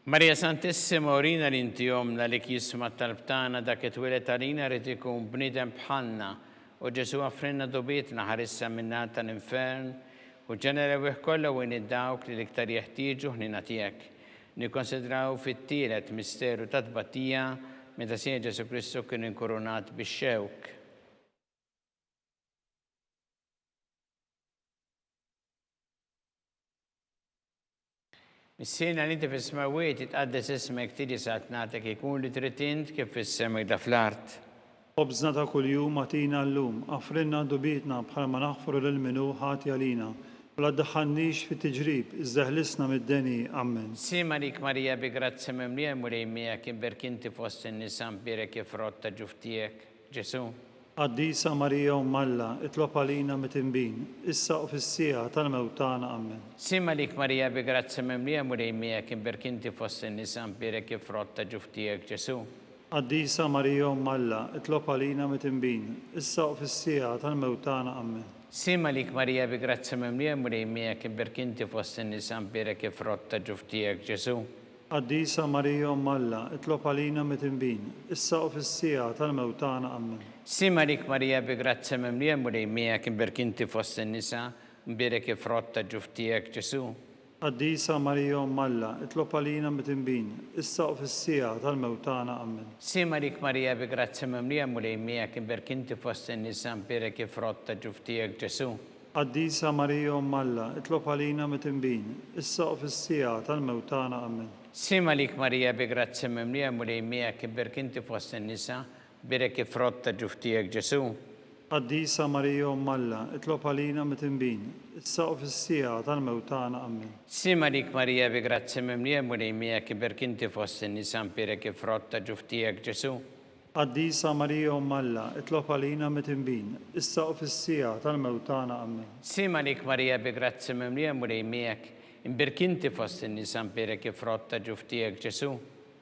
Marija Santissima urina li inti jomna li kisma talbtana dak it-twilet għalina rrid ikun bniedem bħalna u Ġesu għafrinna dubietna ħarissa minna tal-infern u ġenerew kollha wejn id-dawk li l-iktar jeħtieġu ħnina tiegħek. Nikkonsidraw fit-tielet misteru ta' tbatija meta Sien Ġesu Kristu kien inkurunat bix-xewk. Mis-sena li inti fis-smawiet jitqaddes ismek tiġi sa tnatek ikun li trid int kif fis-sema da fl-art. Khobżna ta' kuljum atina llum, aħfrinna dubietna bħalma naħfru lil minu ħati għalina. U la ddaħħalniex fi tiġrib, iżda ħlisna mid-deni, Amen. Sima lik Marija bi grazzi mimlija murejmija kien berkinti fost in-nisa mbirek ifrotta ġuftijek. Ġesu. Qaddisa Marija Alla, itlob għalina mit-inbin, issa u fis-sija tal-mewtana, Amen. Sima lik Marija bi grazzi mimlija murejmija kien berkinti fost in-nisa mbirek ifrotta ġuftijek. Ġesu. Qaddisa Marija Alla, itlob għalina mit-inbin, issa u fis-sija tal-mewtana, Amen. Sima lik Marija bi grazzi mimlija murejmija kien berkinti fost in-nisa mbirek ifrotta ġuftijek. Ġesu. Qaddisa Marija Alla, itlob għalina mit-inbin, issa u fis-sija tal-mewtana, Amen. Sima lik Marija bi grazzi mimlija murejmija kien berkinti fost in-nisa mbirek ifrotta ġuftijek. Ġesu. Qaddisa Marija Alla, itlob għalina mit-inbin, issa u fis-sija tal-mewtana, Amen. Sima lik Marija bi grazzi mimlija murejmija kien berkinti fost in-nisa mbirek ifrotta ġuftijek. Ġesu. Qaddisa Marija Alla, itlob għalina mit-inbin, issa u fis-sija tal-mewtana, Amen. Sima lik Marija bi grazzi mimlija murejmija kien berkinti fost in-nisa mbirek ifrotta ġuftijek. Ġesu. Qaddisa Marija Alla, itlob għalina mit-inbin, issa u fis-sija tal-mewtana, Amen. Sima lik Marija bi grazzi mimlija murejmija kien berkinti fost in-nisa mbirek ifrotta ġuftijek. Ġesu. Qaddisa Marija Alla, itlob għalina mit-inbin, issa u fis-sija tal-mewtana, Amen. Sima lik Marija bi grazzi mimlija murejmija imberk inti fost in-nisa mberek il-frott ta' ġuftijek Ġesu.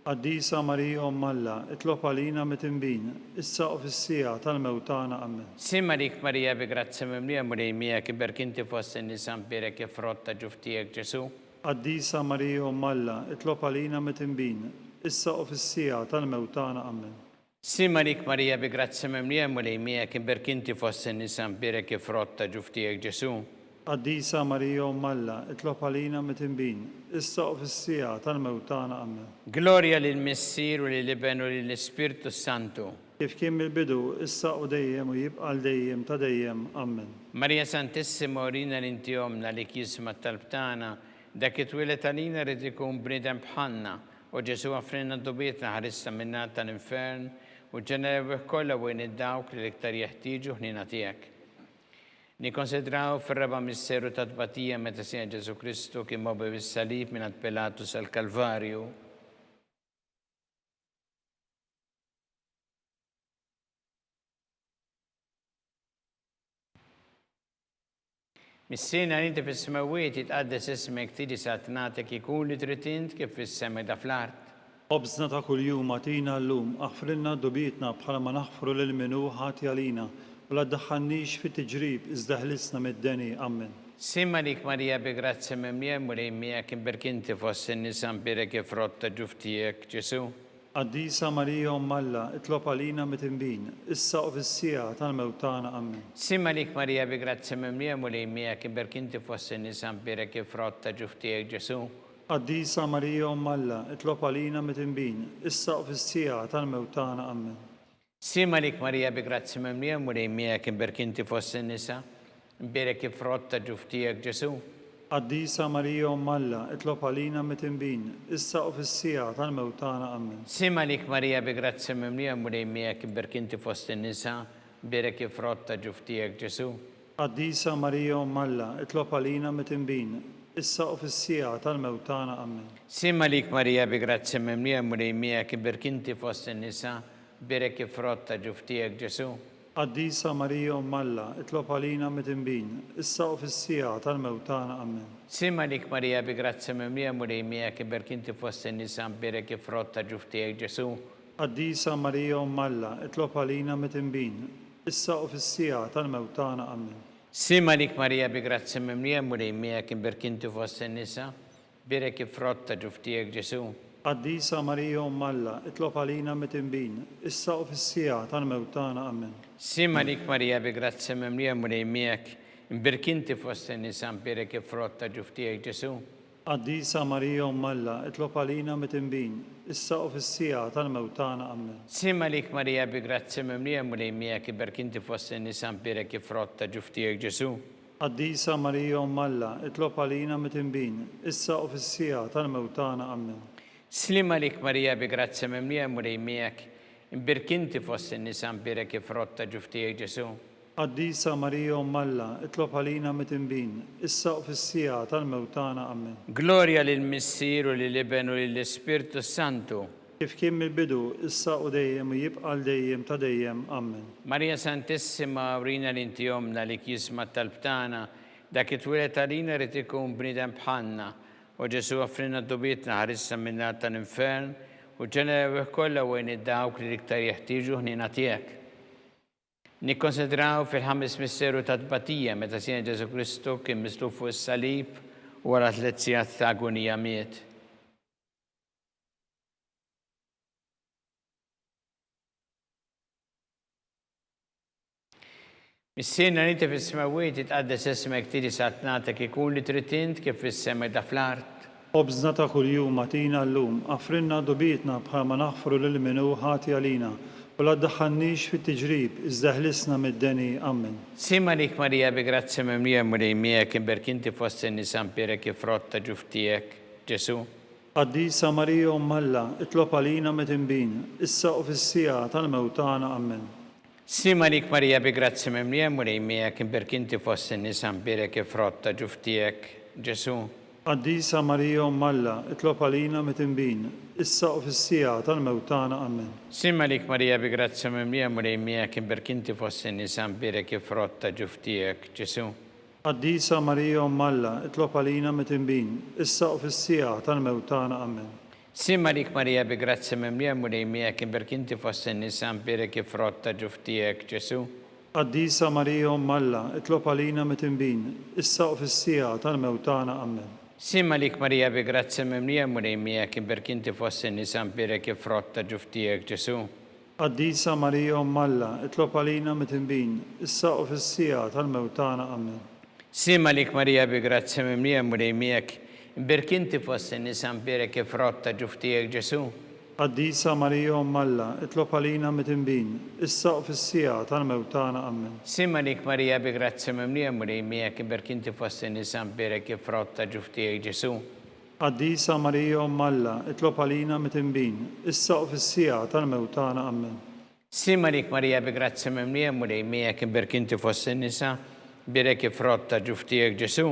Qaddisa Marija Umm Alla, itlob għalina mit-imbin, issa u fis-sija tal-mewtana amen. Simarik Marija bi grazzi mimlija mulejmijak imberk inti fost in-nisa mberek il-frott ta' ġuftijek Ġesu. Qaddisa Marija Umm Alla, itlob għalina mit-imbin, issa u fis-sija tal-mewtana amen. Simarik Marija bi grazzi mimlija mulejmijak imberk inti fost in-nisa mberek il-frott ta' ġuftijek Ġesu. Qaddisa Marija Umm Alla, itlob għalina mit-imbin, issa u fis-sija tal-mewtana amen. Gloria lill-Missier u lill-Iben u lill-Ispirtu Santu. Kif kien mill-bidu, issa u dejjem u jibqa' dejjem ta' dejjem amen. Marija Santissima urina l-inti omna li kisma tal-btana, dak it-twilet għalina rrid ikun bniedem bħalna, u Ġesu għafrinna d-dubietna ħarissa minna tal-infern, u ġenerew kollha wejn id-dawk li l-iktar jeħtieġu ħnina tiegħek. Nikkonsidraw fir-raba misseru ta' tbatija meta sija Ġesu Kristu kien mobi bis-salib mingħand Pilatus għall-Kalvarju. Mis-sena li inti fis-smawiet jitqaddes ismek tiġi sa tnatek ikun li trid int kif fis-sema da fl-art. Obżna ta' kuljum għatina llum, aħfrilna dubietna bħala ma naħfru lil minhu ħati għalina, u la ddaħħalniex fit-tiġrib iżda ħlisna mid-deni amen. Simarik Marija bi grazzi mimlija mulejmijak imberk inti fost in-nisa mberek il-frott ta' ġuftijek Ġesu. Qaddisa Marija Umm Alla, itlob għalina mit-imbin, issa u fis-sija tal-mewtana amen. Simarik Marija bi grazzi mimlija mulejmijak imberk inti fost in-nisa mberek il-frott ta' ġuftijek Ġesu. Qaddisa Marija Umm Alla, itlob għalina mit-imbin, issa u fis-sija tal-mewtana amen. Simarik Marija bi grazzi mimlija mulejmijak imberk inti fost in-nisa mberek il-frott ta' ġuftijek Ġesu. Qaddisa Marija Umm Alla, itlob għalina mit-imbin, issa u fis-sija tal-mewtana amen. Simarik Marija bi grazzi mimlija mulejmijak imberk inti fost in-nisa mberek il-frott ta' ġuftijek Ġesu. Qaddisa Marija Umm Alla, itlob għalina mit-imbin, issa u fis-sija tal-mewtana amen. Simarik Marija bi grazzi mimlija mulejmijak imberk inti fost in-nisa mberek il-frott ta' ġuftijek Ġesu. Qaddisa Marija Umm Alla, itlob għalina mit-imbin, issa u fis-sija tal-mewtana amen. Simarik Marija bi grazzi mimlija mulejmijak imberk inti fost in-nisa mberek il-frott ta' ġuftijek Ġesu. Qaddisa Marija Umm Alla, itlob għalina mit-imbin, issa u fis-sija tal-mewtana amen. Simarik Marija bi grazzi mimlija mulejmijak imberk inti fost in-nisa mberek il-frott ta' ġuftijek Ġesu. Qaddisa Marija Umm Alla, itlob għalina mit-imbin, issa u fis-sija tal-mewtana amen. Simarik Marija bi grazzi mimlija mulejmijak imberk inti fost in-nisa mberek il-frott ta' ġuftijek Ġesu. Qaddisa Marija Umm Alla, itlob għalina mit-imbin, issa u fis-sija tal-mewtana amen. Simarik Marija bi grazzi mimlija mulejmijak imberk inti fost in-nisa mberek il-frott ta' ġuftijek Ġesu. Qaddisa Marija Umm Alla, itlob għalina mit-imbin, issa u fis-sija tal-mewtana amen. Simarik Marija bi grazzi mimlija mulejmijak imberk inti fost in-nisa mberek il-frott ta' ġuftijek Ġesu. Qaddisa Marija Umm Alla, itlob għalina mit-imbin, issa u fis-sija tal-mewtana amen. Gloria lill-Missier u lill-Iben u lill-Ispirtu Santu. Kif kien mill-bidu, issa u dejjem u jibqa' dejjem ta' dejjem amen. Marija Santissima urina l-inti omna li kisma tal-btana, dak it-twilet għalina rrid ikun bniedem bħalna, u Ġesu għafrinna d-dubietna ħarissa minna tal-infern, u ġenerew kollha wejn id-dawk li l-iktar jeħtieġu ħnina tiegħek. Nikkonsidraw fil-ħames misseru ta' tbatija meta sija Ġesu Kristu kien misluf fuq is-salib u wara 3 sigħat ta' agonija miet. Mis-sena li inti fis-smawiet jitqaddes ismek tiġi sa tnatek ikun li trid int kif fis-sema da fl-art. Obżna ta' kuljum għatina llum, aħfrilna dubietna bħala ma naħfru lil minhu ħati għalina, u la ddaħħalniex fit-tiġrib iżda ħlisna mid-deni amen. Simarik Marija bi grazzi mimlija mulejmijak imberk inti fost in-nisa mberek il-frott ta' ġuftijek Ġesu. Qaddisa Marija Umm Alla, itlob għalina mit-imbin, issa u fis-sija tal-mewtana amen. Simarik Marija bi grazzi mimlija mulejmijak imberk inti fost in-nisa mberek il-frott ta' ġuftijek Ġesu. Qaddisa Marija Umm Alla, itlob għalina mit-imbin, issa u fis-sija tal-mewtana amen. Simarik Marija bi grazzi mimlija mulejmijak imberk inti fost in-nisa mberek il-frott ta' ġuftijek Ġesu. Qaddisa Marija Umm Alla, itlob għalina mit-tinbin, issa u fis-sija tal-mewtana. Amen. Sim Malik Marija bi grazzi mimlija mulejmija kien berkinti fost in-nisa mbirek frott ta' ġuftijek Ġesu. Qaddisa Marija Umm Alla, itlob għalina mit-tinbin, issa u fis-sija tal-mewtana. Amen. Sim Malik Marija bi grazzi mimlija mulejmija kien berkinti fost in-nisa mbirek frott ta' ġuftijek Ġesu. Qaddisa Marija Umm Alla, itlob għalina mit-tinbin, issa u fis-sija tal-mewtana. Amen. Sim Malik Marija bi grazzi mimlija mulejmija berkinti fost in-nisa mbirek frott ta' ġuftijek Ġesu. Qaddisa Marija Umm Alla, itlob għalina mit-tinbin, issa u fis-sija tal-mewtana. Amen. Sim Malik Marija bi grazzi mimlija mulejmija kien berkinti fost in-nisa mbirek frott ta' ġuftijek Ġesu. Qaddisa Marija Umm Alla, itlob għalina mit-tinbin, issa u fis-sija tal-mewtana. Amen. Sim Malik Marija bi grazzi mimlija mulejmija kien berkinti fost in-nisa mbirek frott ta' ġuftijek Ġesu.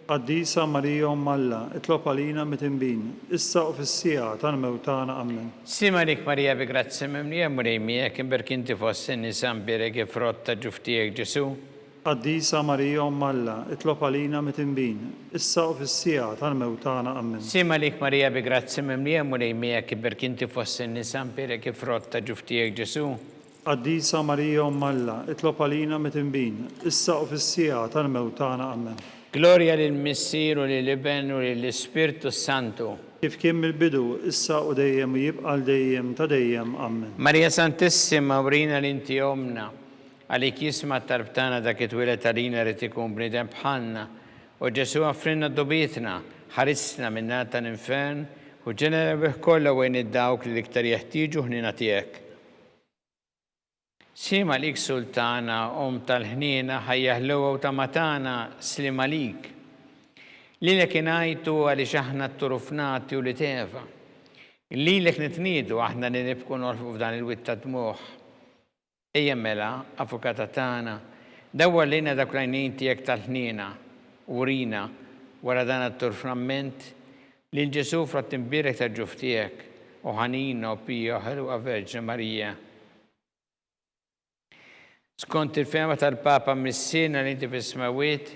Qaddisa Marija Umm Alla, itlob għalina mit-tinbin, issa u fis-sija tal-mewtana. Amen. Sim Malik Marija bi grazzi mimlija mulejmija kien berkinti fost in-nisa mbirek frott ta' ġuftijek Ġesu. Qaddisa Marija Umm Alla, itlob għalina mit-tinbin, issa u fis-sija tal-mewtana. Amen. Sim Malik Marija bi grazzi mimlija mulejmija kien berkinti fost in-nisa mbirek frott ta' ġuftijek Ġesu. Qaddisa Marija Umm Alla, itlob għalina mit-tinbin, issa u fis-sija tal-mewtana. Amen. Gloria lill-Missier u lill-Iben u lill-Ispirtu Santu. Kif kien mill-bidu, issa u dejjem u jibqa' dejjem ta' dejjem. Amen. Marija Santissima, urina l-inti omna, għalik jisma tarbtana dak it-twilet għalina rrit ikun bnidem bħalna, u Ġesu għafrinna d-dobitna, ħarisna minna tal-infern, u ġenera bih kolla għajn id-dawk li liktar jeħtiġu ħnina tijek. Sim għalik sultana, tal-ħnina, ħajjaħlu u tamatana, slim għalik. Lilek inajtu għali xaħna t-turufnati u li teva. Lilek nitnidu aħna li nibku norfu f'dan il-witta dmuħ. Ejja mela, avukata tana, dawwa lina dak lajnin tijek tal-ħnina, urina, wara dan t-turfnament, li l-Ġesu frat imbirek ta' ġuftijek, u ħanina u pija ħelwa Verġi Marija. Skont il-fema tal-Papa Missina li inti fis-smawiet,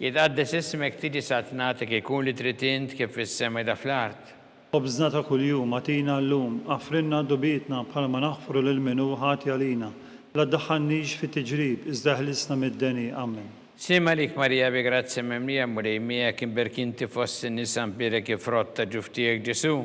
jitqaddes ismek tiġi satnatek ikun li tritint kif fis-sema da fl-art. Obżna ta' kuljum għatina llum, għafrinna dubitna bħalma naħfru lil-minu ħati għalina, la ddaħħalniex fit-tiġrib, iżda ħlisna mid-deni. Amen. Sim Malik Marija bi grazzi mimlija mulejmija kien berkinti fost in-nisa mbirek frott ta' ġuftijek Ġesu.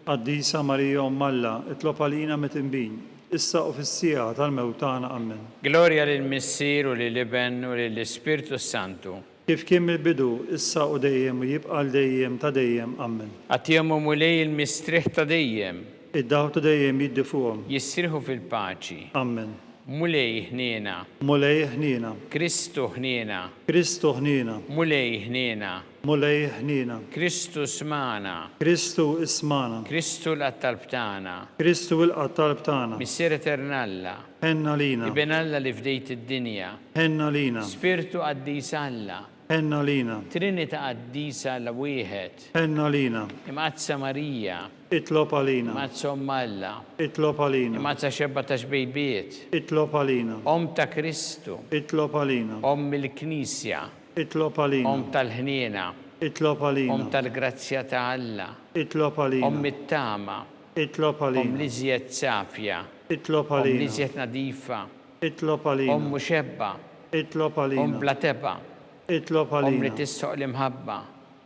Qaddisa Marija Umm Alla, itlob għalina mit-tinbin, issa u fis-sija tal-mewtana. Amen. Gloria lill-Missier u lill-Iben u lill-Ispirtu Santu. Kif kien mill-bidu, issa u dejjem u jibqa' dejjem ta' dejjem. Amen. Għatjemu mulej il-mistriħ ta' dejjem. Id-daw ta' dejjem jiddi fuqhom. Jissirħu fil-paċi. Amen. Mulej ħnina. Mulej ħnina. Kristu ħnina. Kristu ħnina. Mulej ħnina. Mulej ħnina. Kristu smana. Kristu ismana. Kristu l-attalbtana. Kristu il-qattalb tagħna. Missier eternalla. Ħenna lina. Iben Alla li fdejt id-dinja. Ħenna lina. Spiritu qaddis Alla. Ħenna lina. Trinita qaddisa Alla wieħed. Ħenna lina. Imqazza Marija. Itlob għalina. Imqazza Alla. Itlob għalina. Imqazza xebba ta' xbejbiet. Itlob għalina. Ta' Kristu. Itlob għalina. Il-Knisja. Itlob għalina. Tal-ħniena. Itlob għalina. Tal-grazzja ta' Alla. Itlob għalina. It-tama. Itlob għalina. Liżjed safja. Itlob għalina. Liżjed nadifa. Itlob għalina. Muxebba. Itlob għalina. Bla teba. Itlob Li għalina. tissoq l-imħabba.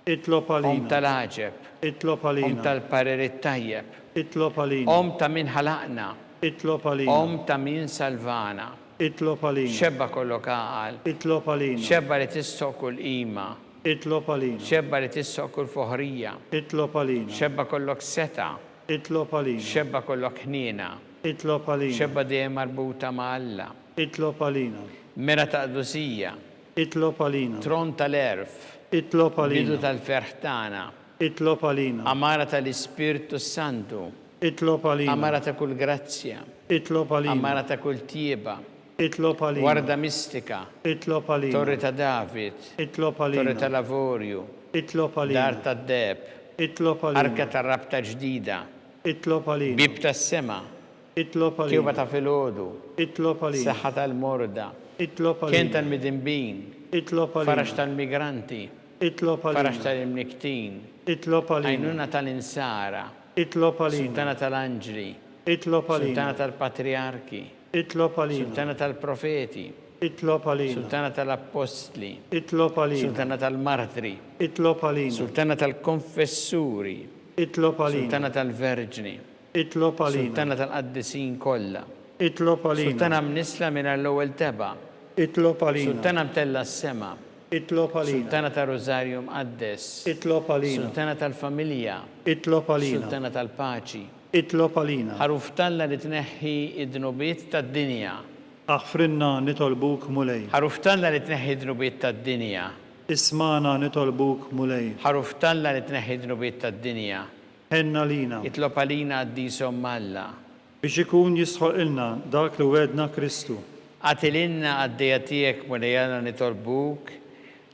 Itlob għalina. Tal-ħaġeb. Itlob għalina. Tal-parer tajjeb. Itlob għalina. Ta' min ħalaqna. Itlob għalina. Ta' min salvana. Itlob għalina. Xebba kollok għal. Itlob għalina. Xebba li tissoq kull qima. Itlob għalina. Xebba li tissoq kull foħrija. Itlob għalina. Xebba kollok seta. Itlob għalina. Xebba kollok ħnina. Itlob għalina. Xebba dejjem marbuta ma' Alla. Itlob għalina. Mera ta' qdusija. Itlob għalina. Tron tal-erf. Itlob Bidu għalina. tal-ferħtana. Itlob għalina. Amara tal-Ispirtu Santu. Itlob għalina. Amara ta' kull grazzja. Itlob għalina. Amara ta' kull tieba. Itlob għalina. Warda mistika. Itlob għalina. Torri ta' David. Itlob Torri għalina. ta' Lavorju. Itlob għalina. Dar ta' Deb. Itlob għalina. Arka ta' rabta ġdida. Itlob għalina. Bib ta' sema. اطلب Kjuba علينا ta' filodu, اطلب علينا saħħa tal-morda, اطلب kien علينا tal-midinbin, اطلب farax علينا tal-migranti, اطلب farax علينا tal-imniktin, اطلب علينا għajnuna tal-insara, اطلب علينا sultana tal-anġli, اطلب sultana علينا tal-patriarki, اطلب علينا sultana tal-profeti, اطلب علينا sultana tal-apostli, اطلب علينا sultana tal-martri, اطلب علينا sultana tal-konfessuri, اطلب علينا sultana tal-verġni, اطلب علينا sultana tal-qaddisin kollha, اطلب علينا sultana mnisla minn l-ewwel teba', اطلب علينا sultana mtella s-sema, اطلب علينا sultana tal-Rożarju mqaddes, اطلب علينا sultana tal-familja, اطلب علينا sultana tal-paċi, اطلب علينا ħaruf talla li tneħħi id-dnubiet tad-dinja, اغفرنا نطلبوك مولاي ħaruf talla li tneħħi id-dnubiet tad-dinja, اسمعنا نطلبوك مولاي ħaruf talla li tneħħi id-dnubiet tad-dinja, هنا لينا itlob għalina għaddisom Alla, biex ikun jisħoq ilna dak li wedna Kristu. għatilinna għaddija tiegħek mulejana nitolbuk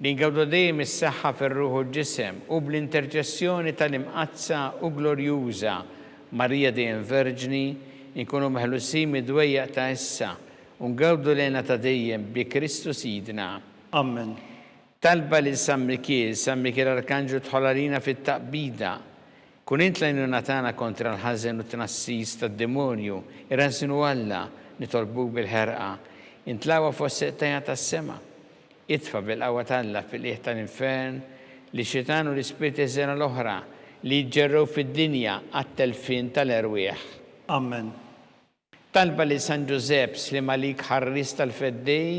li ngawdu dejjem is-saħħa fir-ruħ u l-ġisem u bl-interċessjoni tal-imqazza u glorjuża Marija dejjem Verġni nkunu meħlusin mid-dwejjaq ta' issa u ngawdu lejna ta' dejjem bi Kristu Sidna. Amen. Talba li San Mikiel Arkanġu tħollalina fit-taqbida. Kun int lajnuna tagħna kontra l-ħażen u t-tnassis tad-demonju, irransinu Alla nitolbuk bil-ħerqa. Intlawa fost seqtajja tas-sema. Itfa bil-qawwa talla fil-qiegħ tal-infern li xitan u l-ispirti żena l-oħra li jġerrew fid-dinja għat-telfin tal-erwieħ. Amen. Talba li San Giuseppe li malik ħarris tal-feddej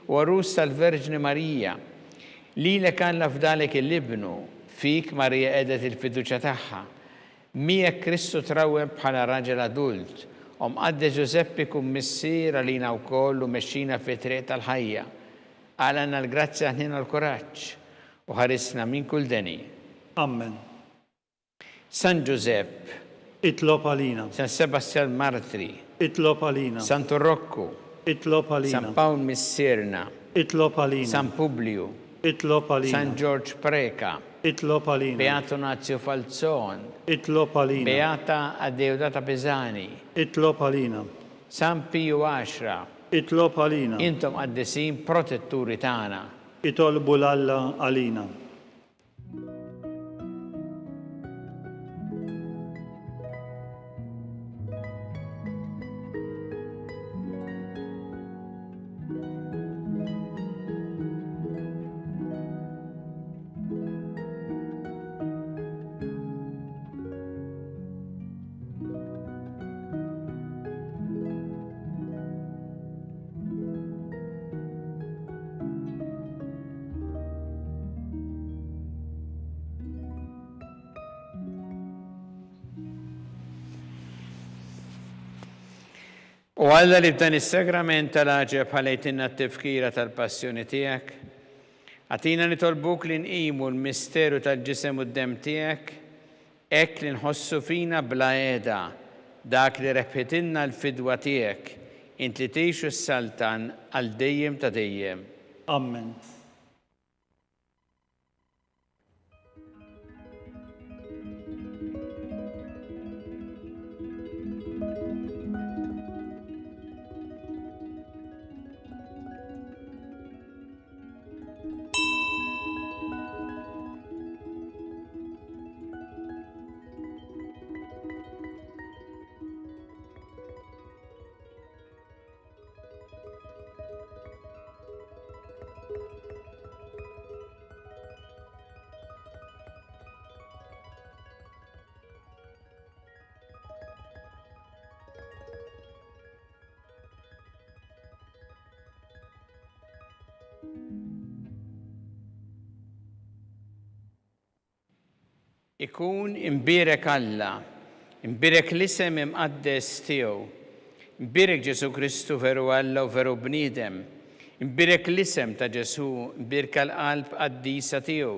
u għarus tal-Verġni Marija li l-kan lafdalek il-libnu fik Marija edet il-fiduċa tagħha. Mija Kristu trawem bħala raġel adult għadde Giuseppe kum missier għalina u kollu meċċina fi triq tal-ħajja. Għalana l-grazzja ħnina l-koraċ u ħarisna minn kull deni. Amen. San Giuseppe, اطلب علينا San Sebastian Martri, اطلب علينا Santo Rocco, اطلب San علينا Paul Missirna, اطلب علينا San Publio, اطلب San علينا George Preca, اطلب علينا Beato Nazio Falzon, اطلب علينا Beata Adeodata Pesani, اطلب علينا San Pio Ashra, اطلب علينا intom għaddesin protetturi tagħna. اطلبوا لله علينا. U Alla li b'dan is-sagrament tal-ħaġeb ħalejtinna t-tifkira tal-passjoni tiegħek, għatina nitolbuk li nqimu l-misteru tal-ġisem u d-dem tiegħek, hekk li nħossu fina bla qiegħda dak li rebħitilna l-fidwa tiegħek, int li tgħixu s-saltan għal dejjem ta' dejjem. Amen. Ikun imbirek Alla, imbirek l-isem imqaddes tiegħu, imbirek Ġesu Kristu veru Alla u veru bniedem, imbirek l-isem ta' Ġesu, imbirek l-qalb qaddisa tiegħu,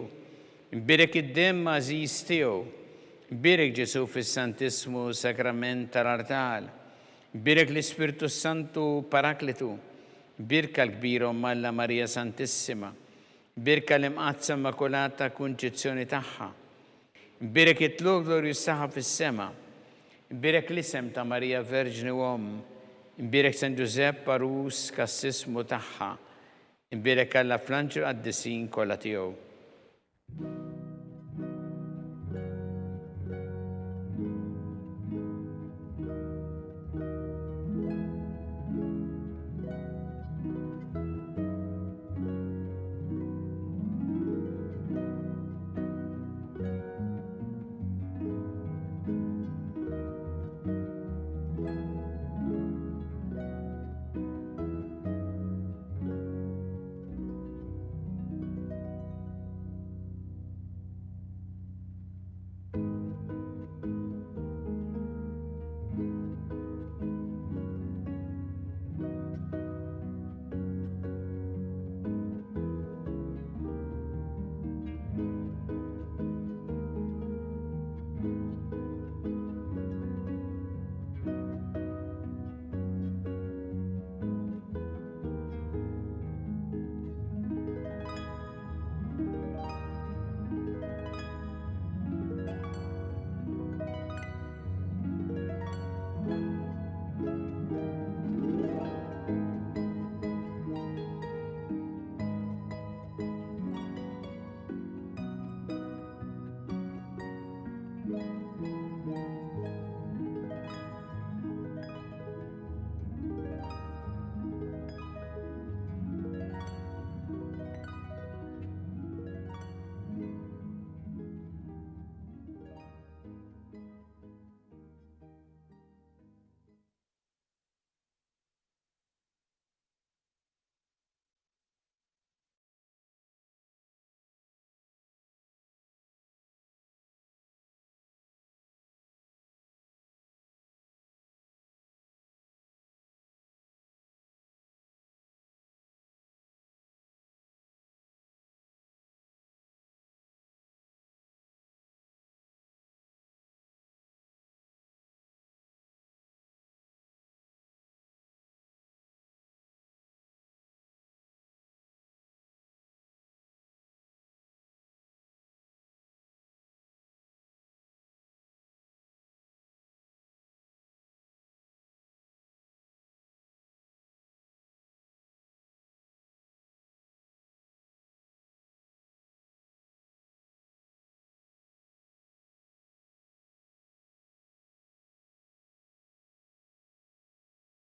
imbirek id-dem għażiż tiegħu, imbirek Ġesu fis-Santismu sakrament tal-artal, imbirek l-Ispirtu Santu Paraklitu, imbirek l-kbir Alla Marija Santissima, imbirek l-imqazza Immakulata Kunċizzjoni tagħha, imbirek it-tlug glorju s-saħħa fis-sema, Imbirek l-isem ta' Marija Verġni Om, imbirek San Giuseppe Parus kas-sismu tagħha, imbirek Alla Franċu għad-disin kollha tiegħu.